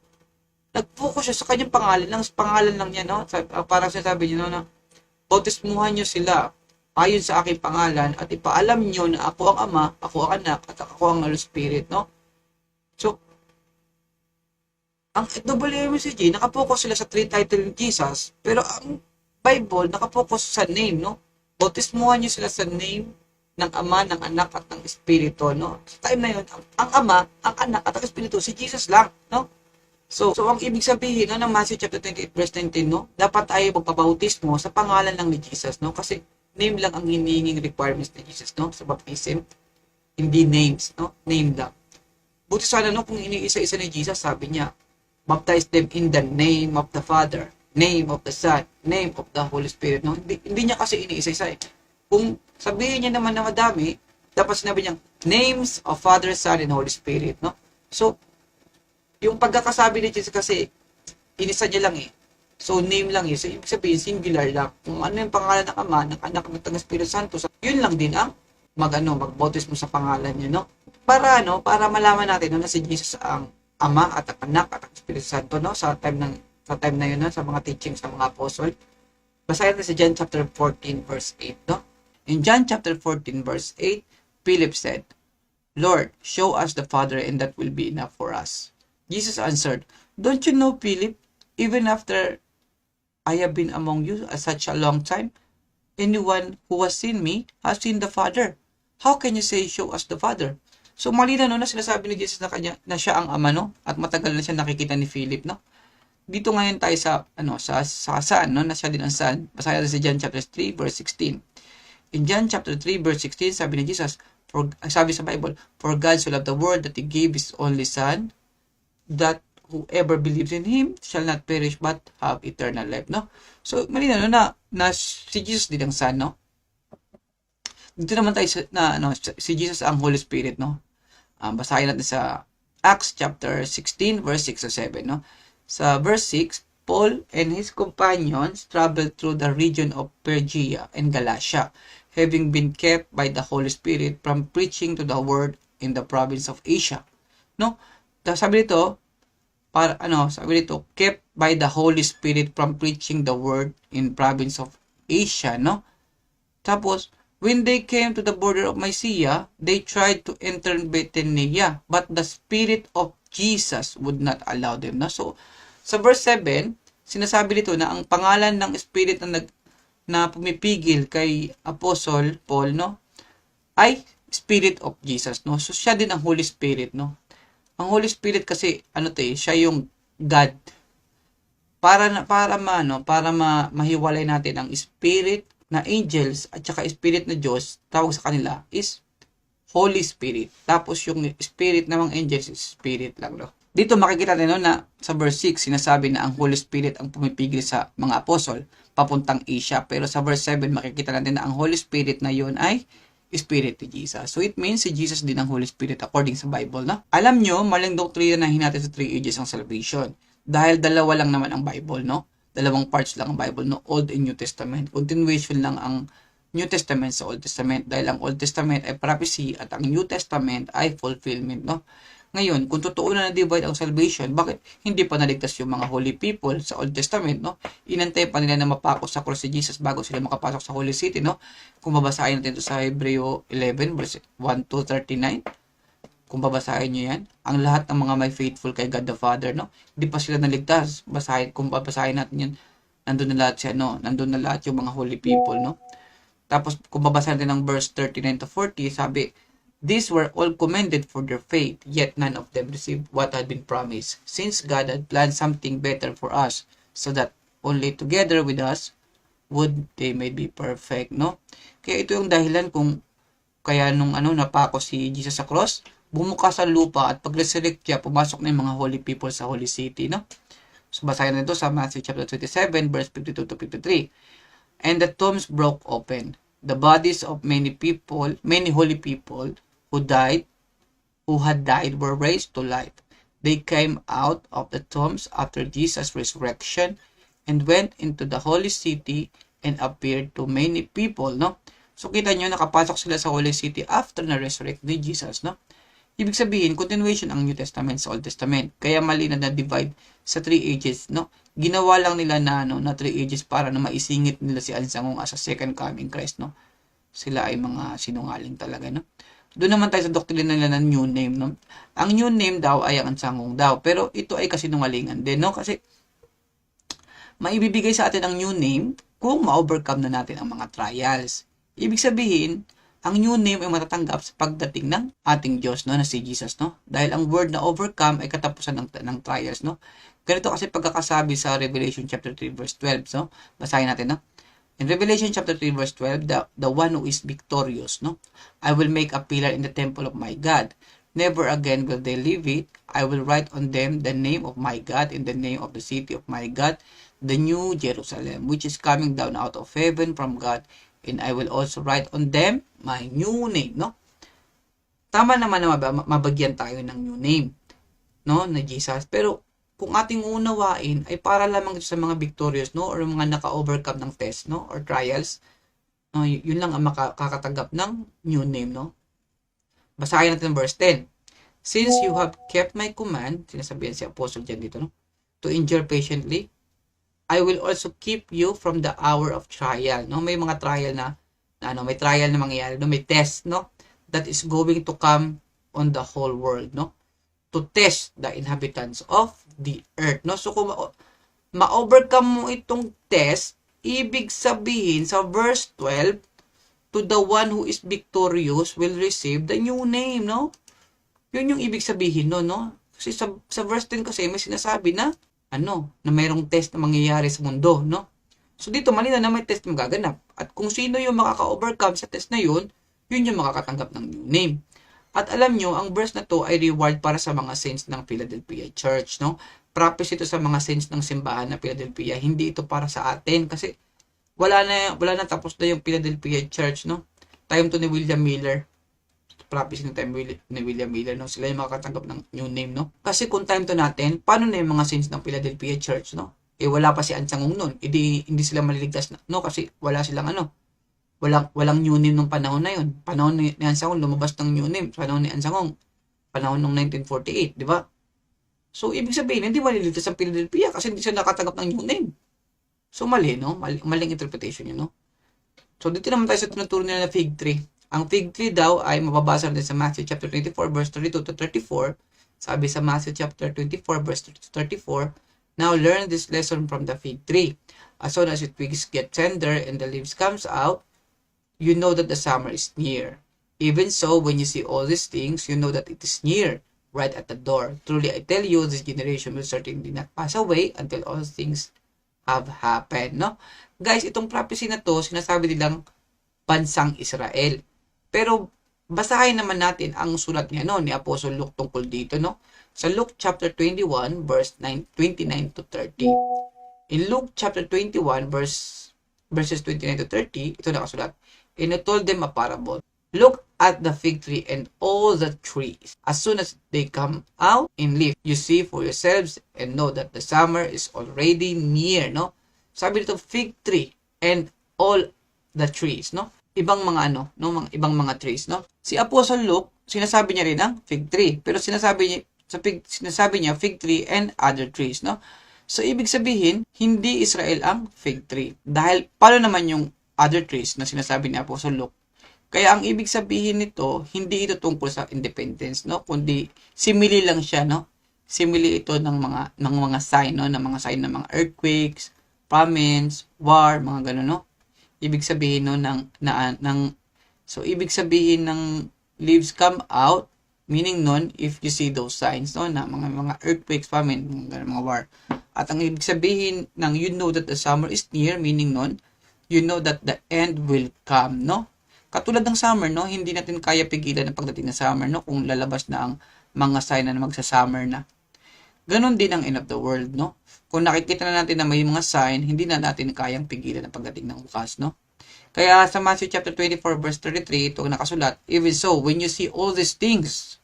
nag-focus siya sa kanyang pangalan lang niya, no? Parang sinasabi niya, no, na bautismuhan niyo sila ayon sa aking pangalan at ipaalam niyo na ako ang Ama, ako ang Anak, at ako ang Holy Spirit, no? So, ang WMCG, nakapokus sila sa 3 title ni Jesus, pero ang Bible, nakapokus sa name, no? Bautismuhan niyo sila sa name ng Ama, ng Anak, at ng Espiritu, no? Sa time na yun, ang Ama, ang Anak, at ang Espiritu, si Jesus lang, no? So ang ibig sabihin, no, ng Matthew chapter 28 verse 19, no? Dapat tayo magpabautismo sa pangalan lang ni Jesus, no? Kasi name lang ang hinihinging requirements ni Jesus, no? Sa baptism, hindi names, no? Name lang. Buti sana, no, kung iniisa-isa ni Jesus, sabi niya, baptize them in the name of the Father, name of the Son, name of the Holy Spirit, no? Hindi niya kasi iniisa-isa, eh. Kung sabihin niya naman na madami, dapat sinabi niya, names of Father, Son, and Holy Spirit, no? So, yung pagkakasabi ni Jesus kasi, inisa niya lang, eh. So, name lang, eh. So, ibig sabihin, singular lang. Kung ano yung pangalan ng Ama, ng Anak, ng Espiritu Santo, so, yun lang din ang mag-bautismo sa pangalan niya, no? Para malaman natin, no, na si Jesus ang Ama at ang Anak at ang Espiritu Santo, no? Sa time na yun, no? Sa mga teachings ng mga apostle. Basahin natin sa John chapter 14 verse 8, no? In John chapter 14 verse 8, Philip said, Lord, show us the Father and that will be enough for us. Jesus answered, don't you know, Philip, even after I have been among you such a long time, anyone who has seen me has seen the Father. How can you say, show us the Father? So malinaw no, na sinasabi ni Jesus na kanya na siya ang ama, no? At matagal na siya nakikita ni Philip, no? Dito ngayon tayo sa saan, no? Na siya din ang saan. Basahin natin sa John chapter 3 verse 16. In John chapter 3 verse 16, sabi ni Jesus, sabi sa Bible, for God so loved the world that He gave His only Son, that whoever believes in Him shall not perish but have eternal life, no? So malinaw no, na si Jesus din ang Son, no? Dito naman tayo si Jesus ang Holy Spirit, no? Basahin natin sa Acts chapter 16 verse 6 to 7, no? Sa verse 6, Paul and his companions traveled through the region of Phrygia and Galatia, having been kept by the Holy Spirit from preaching to the word in the province of Asia. No? Sabi dito, kept by the Holy Spirit from preaching the word in province of Asia, no? Tapos, when they came to the border of Mysia, they tried to enter Bithynia, but the Spirit of Jesus would not allow them. No? So, sa verse 7, sinasabi dito na ang pangalan ng Spirit na pumipigil kay Apostle Paul, no, ay Spirit of Jesus, no? So, siya din ang Holy Spirit, no? Ang Holy Spirit kasi, siya yung God. Para mahiwalay natin ang Spirit na angels at saka Spirit na Diyos, tawag sa kanila is Holy Spirit. Tapos yung Spirit ng mga angels is Spirit lang, no? Dito makikita natin, no, na sa verse 6, sinasabi na ang Holy Spirit ang pumipigil sa mga apostol papuntang Asia. Pero sa verse 7, makikita natin na ang Holy Spirit na yun ay Spirit ni Jesus. So it means si Jesus din ang Holy Spirit according sa Bible, no? Alam nyo, maling doktrina na hinati sa 3 ages ang salvation. Dahil dalawa lang naman ang Bible, no? Dalawang parts lang ang Bible, no? Old and New Testament. Continuation lang ang New Testament sa Old Testament dahil ang Old Testament ay prophecy at ang New Testament ay fulfillment, no? Ngayon, kung totoo na na-divide ang salvation, bakit hindi pa naligtas yung mga holy people sa Old Testament, no? Inantay pa nila na mapako sa cross si Jesus bago sila makapasok sa Holy City, no? Kung babasahin natin ito sa Hebreo 11 verse 1 to 39, kung babasahin nyo yan, ang lahat ng mga may faithful kay God the Father, no? Hindi pa sila naligtas. Kung babasahin natin yan, nandun na lahat nandun na lahat yung mga holy people, no? Tapos, kung babasahin natin ng verse 39 to 40, sabi, these were all commended for their faith, yet none of them received what had been promised, since God had planned something better for us, so that only together with us would they may be perfect, no? Kaya ito yung dahilan kaya nung napako si Jesus sa cross, bumuka sa lupa at pag-resurrect siya, pumasok na yung mga holy people sa Holy City, no? So, basahin na ito sa Matthew chapter 27, verse 52 to 53. And the tombs broke open. The bodies of many holy people who had died were raised to life. They came out of the tombs after Jesus' resurrection and went into the holy city and appeared to many people, no? So, kita nyo, nakapasok sila sa Holy City after na-resurrect ni Jesus, no? Ibig sabihin, continuation ang New Testament sa Old Testament. Kaya mali na na-divide sa 3 ages, no? Ginawa lang nila na 3 ages para na maisingit nila si Alinsangung as a second coming Christ, no? Sila ay mga sinungaling talaga, no? Doon naman tayo sa doktrina nila ng new name, no? Ang new name daw ay ang Alinsangung daw. Pero ito ay kasinungalingan din, no? Kasi maibibigay sa atin ang new name kung ma-overcome na natin ang mga trials. Ibig sabihin, ang new name ay matatanggap sa pagdating ng ating Diyos, no, na si Jesus, no? Dahil ang word na overcome ay katapusan ng trials, no? Ganito kasi pagkakasabi sa Revelation chapter 3 verse 12, no? Basahin natin, no? In Revelation chapter 3 verse 12, the one who is victorious, no? I will make a pillar in the temple of my God. Never again will they leave it. I will write on them the name of my God and the name of the city of my God, the new Jerusalem, which is coming down out of heaven from God. And I will also write on them my new name, no? Tama naman na mabagyan tayo ng new name, no, na Jesus. Pero kung ating unawain ay para lamang sa mga victorious, no, or mga naka-overcome ng test, no, or trials, no, yun lang ang makakatanggap ng new name, no. Basahin natin verse 10. Since you have kept my command, sinasabihan si Apostle dyan dito, no, to endure patiently, I will also keep you from the hour of trial, no? May mga trial may trial na mangyayari, no? May test, no? That is going to come on the whole world, no? To test the inhabitants of the earth, no? So kung ma-overcome mo itong test, Ibig sabihin, sa verse 12, to the one who is victorious will receive the new name, no? Yun yung ibig sabihin no, no? Kasi sa verse 10 kasi may sinasabi na, na mayroong test na mangyayari sa mundo, no? So dito, malinaw na may test na magaganap. At kung sino yung makaka-overcome sa test na yun yung makakatanggap ng new name. At alam nyo, ang verse na to ay reward para sa mga saints ng Philadelphia Church, no? Prophecy ito sa mga saints ng simbahan ng Philadelphia. Hindi ito para sa atin kasi wala na tapos na yung Philadelphia Church, no? Time to ni William Miller. Prophecy ng time ni William Miller, no? Sila yung makakatanggap ng new name, no? Kasi kung time to natin, paano na yung mga saints ng Philadelphia Church, no? Wala pa si Ansangong nun. Hindi sila maliligtas na, no? Kasi wala silang walang new name nung panahon na yun. Panahon ni Ansangong, lumabas ng new name. Panahon ni Ansangong, panahon ng 1948, di ba? So, ibig sabihin, hindi maliligtas ang Philadelphia kasi hindi sila nakatanggap ng new name. So, mali, no? Maling interpretation yun, no? So, dito naman tayo sa tinuturo nila na fig tree. Ang fig tree daw ay mababasa natin sa Matthew chapter 24 verse 32 to 34. Sabi sa Matthew chapter 24 verse 32 to 34, now learn this lesson from the fig tree. As soon as its twigs get tender and the leaves comes out, you know that the summer is near. Even so, when you see all these things, you know that it is near, right at the door. Truly, I tell you, this generation will certainly not pass away until all things have happened, no? Guys, itong prophecy na to, sinasabi nilang bansang Israel. Pero, basahin naman natin ang sulat niya, no, ni Apostle Luke tungkol dito, no? Sa Luke chapter 21, verse 29 to 30. In Luke chapter 21, verses 29 to 30, ito nakasulat. And he told them a parable. Look at the fig tree and all the trees. As soon as they come out in leaf, you see for yourselves and know that the summer is already near, no? Sabi dito, fig tree and all the trees, no? Ibang mga ibang mga trees, no? Si Apostle Luke, sinasabi niya rin ang fig tree, pero sinasabi niya fig tree and other trees, no? So ibig sabihin, hindi Israel ang fig tree. Dahil paano naman yung other trees na sinasabi ni Apostle Luke? Kaya ang ibig sabihin nito, hindi ito tungkol sa independence, no? Kundi simile lang siya, no? Simile ito ng mga sign, no? Ng mga sign ng mga earthquakes, famines, war, mga gano'n, no? Ibig sabihin no so ibig sabihin ng leaves come out, meaning nun if you see those signs, no, na mga earthquakes, famine, mga war. At ang ibig sabihin ng you know that the summer is near, meaning nun you know that the end will come, no? Katulad ng summer, no, hindi natin kaya pigilan ang pagdating ng summer, no, kung lalabas na ang mga sign na magsa-summer na. Ganon din ang end of the world, no? Kung nakikita na natin na may mga sign, hindi na natin kayang pigilan ang pagdating ng bukas, no? Kaya sa Matthew chapter 24 verse 33, ito nakasulat, even so, when you see all these things,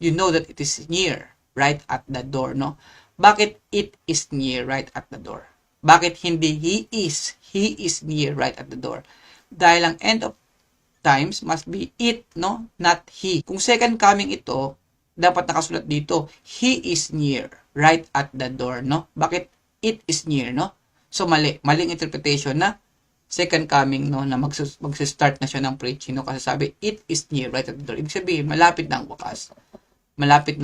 you know that it is near, right at the door, no? Bakit it is near, right at the door? Bakit hindi he is near, right at the door? Dahil ang end of times must be it, no? Not he. Kung second coming ito, dapat nakasulat dito, he is near, right at the door, no? Bakit it is near, no? So, maling interpretation na second coming, no, na mag-start na siya ng preaching, no? Kasi sabi, it is near, right at the door. Ibig sabihin, malapit na ang wakas. Malapit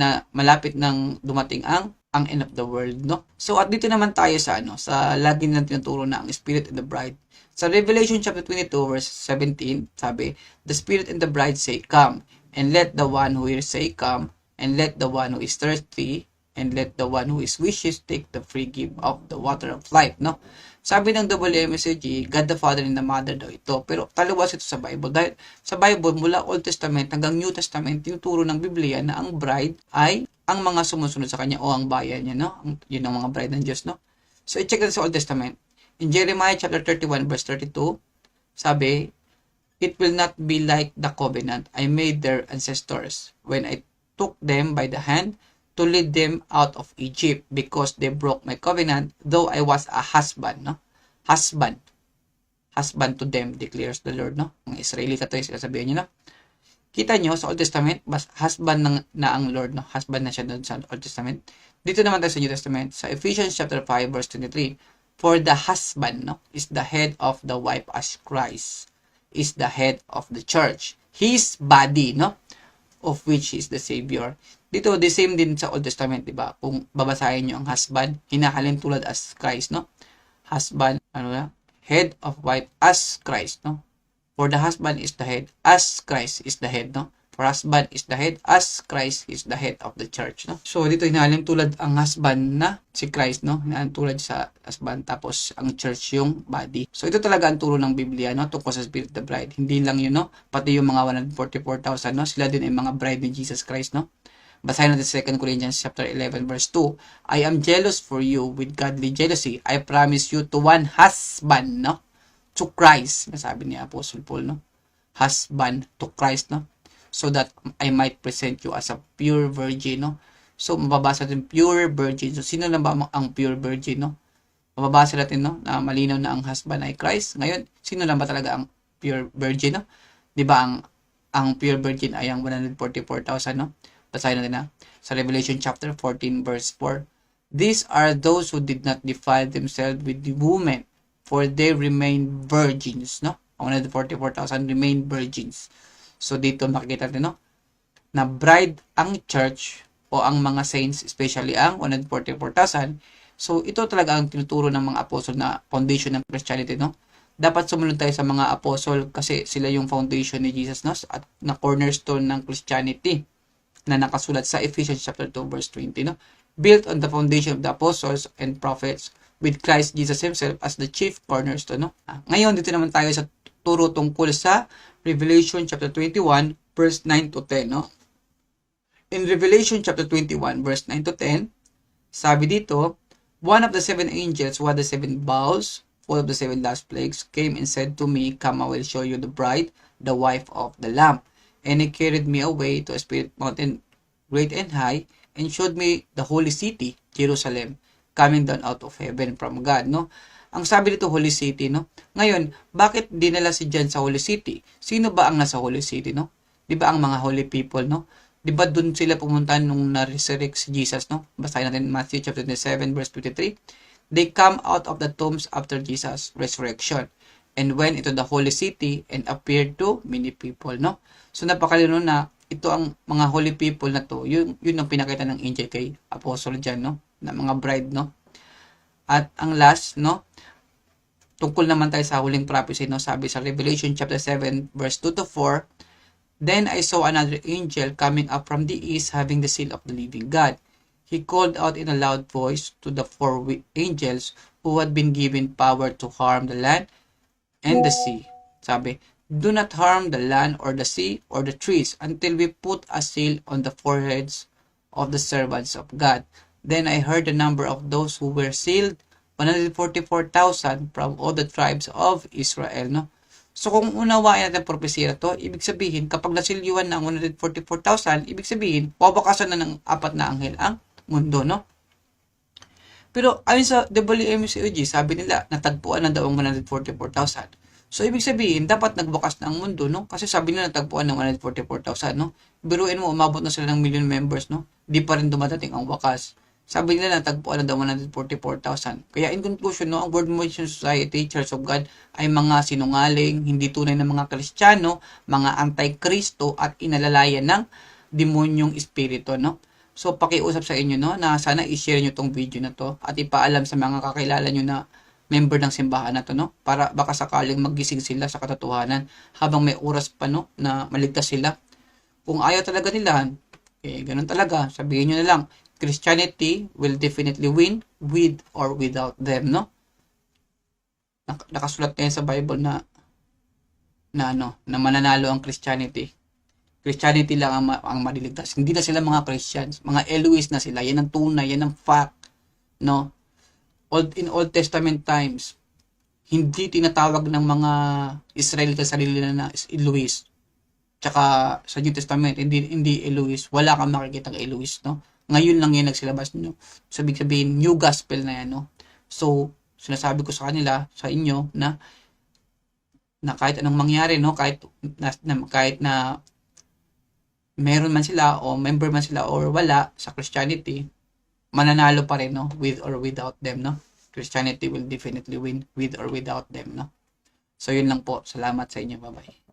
nang dumating ang end of the world, no? So, at dito naman tayo sa lagi nilang tinuturo na ang Spirit and the Bride. Sa Revelation chapter 22, verse 17, sabi, the Spirit and the Bride say, come, and let the one who hears say, come, and let the one who is thirsty, and let the one who is wishes take the free gift of the water of life, no? Sabi ng WMSG, God the Father and the Mother daw ito. Pero taliwas ito sa Bible. Dahil sa Bible, mula Old Testament hanggang New Testament, tinuturo ng Biblia na ang bride ay ang mga sumusunod sa kanya o ang bayan niya, no? Yun ang mga bride ng Diyos, no? So, i-check natin sa Old Testament. In Jeremiah chapter 31, verse 32, sabi, it will not be like the covenant I made their ancestors when I took them by the hand to lead them out of Egypt because they broke my covenant, though I was a husband, no? Husband to them, declares the Lord, no? Ang Israelita to, sabihin niyo, no? Kita nyo, sa Old Testament, husband na ang Lord, no? Husband na siya doon sa Old Testament. Dito naman tayo sa New Testament, sa Ephesians chapter 5, verse 23, for the husband, no, is the head of the wife as Christ is the head of the church. His body, no? Of which is the Savior. Dito, the same din sa Old Testament, di ba? Kung babasahin nyo ang husband, hinahalin tulad as Christ, no? Husband, head of wife as Christ, no? For the husband is the head as Christ is the head, no? For husband is the head as Christ is the head of the church, no? So dito hinalim tulad ang husband na si Christ, no? Hinalim tulad sa husband, tapos ang church yung body. So ito talaga ang turo ng Biblia, no? Tungkol sa Spirit of the Bride. Hindi lang yun, no? Pati yung mga 144,000, no? Sila din ay mga bride ni Jesus Christ, no? Basahin natin 2 Corinthians chapter 11 verse 2. I am jealous for you with godly jealousy. I promise you to one husband, no? To Christ. Nasabi ni Apostle Paul, no? Husband to Christ, no? So that I might present you as a pure virgin, no? So, mababasa natin pure virgin. So, sino lang ba ang pure virgin, no? Mababasa natin, no? Na malinaw na ang husband ay Christ. Ngayon, sino lang ba talaga ang pure virgin, no? Di ba ang pure virgin ay ang 144,000, no? Basahin natin na sa Revelation chapter 14 verse 4. These are those who did not defile themselves with the woman, for they remain virgins, no? 144,000 remain virgins. So, dito makikita natin, no? Na bride ang church o ang mga saints, especially ang 144,000. So, ito talaga ang tinuturo ng mga apostol na foundation ng Christianity, no? Dapat sumunod tayo sa mga apostol kasi sila yung foundation ni Jesus, no? At na cornerstone ng Christianity na nakasulat sa Ephesians chapter 2 verse 20, no? Built on the foundation of the apostles and prophets with Christ Jesus himself as the chief cornerstone, no? Ngayon, dito naman tayo sa turo tungkol sa Revelation chapter 21 verse 9 to 10, no? In Revelation chapter 21 verse 9 to 10, sabi dito, one of the 7 angels who had the 7 bowls, full of the 7 last plagues, came and said to me, come, I will show you the bride, the wife of the Lamb. And he carried me away to a spirit mountain great and high, and showed me the holy city, Jerusalem, coming down out of heaven from God, no? Ang sabi dito, Holy City, no? Ngayon, bakit dinala si John sa Holy City? Sino ba ang nasa Holy City, no? Di ba ang mga holy people, no? Di ba dun sila pumunta nung na-resurrect si Jesus, no? Basahin natin Matthew chapter 27 verse 53. They come out of the tombs after Jesus' resurrection and went into the Holy City and appeared to many people, no? So napakalino na ito ang mga holy people na to, yun ang pinakita ng angel kay Apostle John, no? Na mga bride, no? At ang last, no? Tungkol naman tayo sa huling prophecy, no? Sabi sa Revelation chapter 7 verse 2 to 4, then I saw another angel coming up from the east having the seal of the living God. He called out in a loud voice to the 4 angels who had been given power to harm the land and the sea. Sabi, do not harm the land or the sea or the trees until we put a seal on the foreheads of the servants of God. Then I heard the number of those who were sealed, 144,000 from all the tribes of Israel, no? So kung unawain natin ang propesya to, ibig sabihin, kapag nasilyuhan ng 144,000, ibig sabihin, wawakasan na ng 4 na anghel ang mundo, no? Pero ayon sa WMCOG, sabi nila, natagpuan na daw ang 144,000. So ibig sabihin, dapat nagbukas na ang mundo, no? Kasi sabi nila natagpuan ng 144,000, no? Biruin mo, umabot na sila ng million members, no? Di pa rin dumadating ang wakas. Sabi nila natagpuan na daw 144,000. Kaya in conclusion, no, ang World Mission Society, Church of God, ay mga sinungaling, hindi tunay na mga Kristiyano, mga anti-Kristo at inalalayan ng demonyong espiritu, no? So, pakiusap sa inyo, no, na sana i-share nyo tong video na to at ipaalam sa mga kakilala nyo na member ng simbahan na to, no? Para baka sakaling magising sila sa katotohanan habang may oras pa, no, na maligtas sila. Kung ayaw talaga nila, ganun talaga, sabihin nyo na lang, Christianity will definitely win with or without them, no? Nakasulat na yan sa Bible na mananalo ang Christianity. Christianity lang ang maliligtas. Hindi na sila mga Christians. Mga Eloise na sila. Yan ang tunay. Yan ang fact, no? In Old Testament times, hindi tinatawag ng mga Israelita sarili na Eloise. Tsaka sa New Testament, hindi Eloise. Wala kang makikita ng Eloise, no? Ngayon lang yan nagsilabas, no? So, sabihin, new gospel na yan, no? So, sinasabi ko sa kanila, sa inyo, na kahit anong mangyari, no? Kahit na meron man sila o member man sila or wala sa Christianity, mananalo pa rin, no? With or without them, no? Christianity will definitely win with or without them, no? So, yun lang po. Salamat sa inyo. Bye-bye.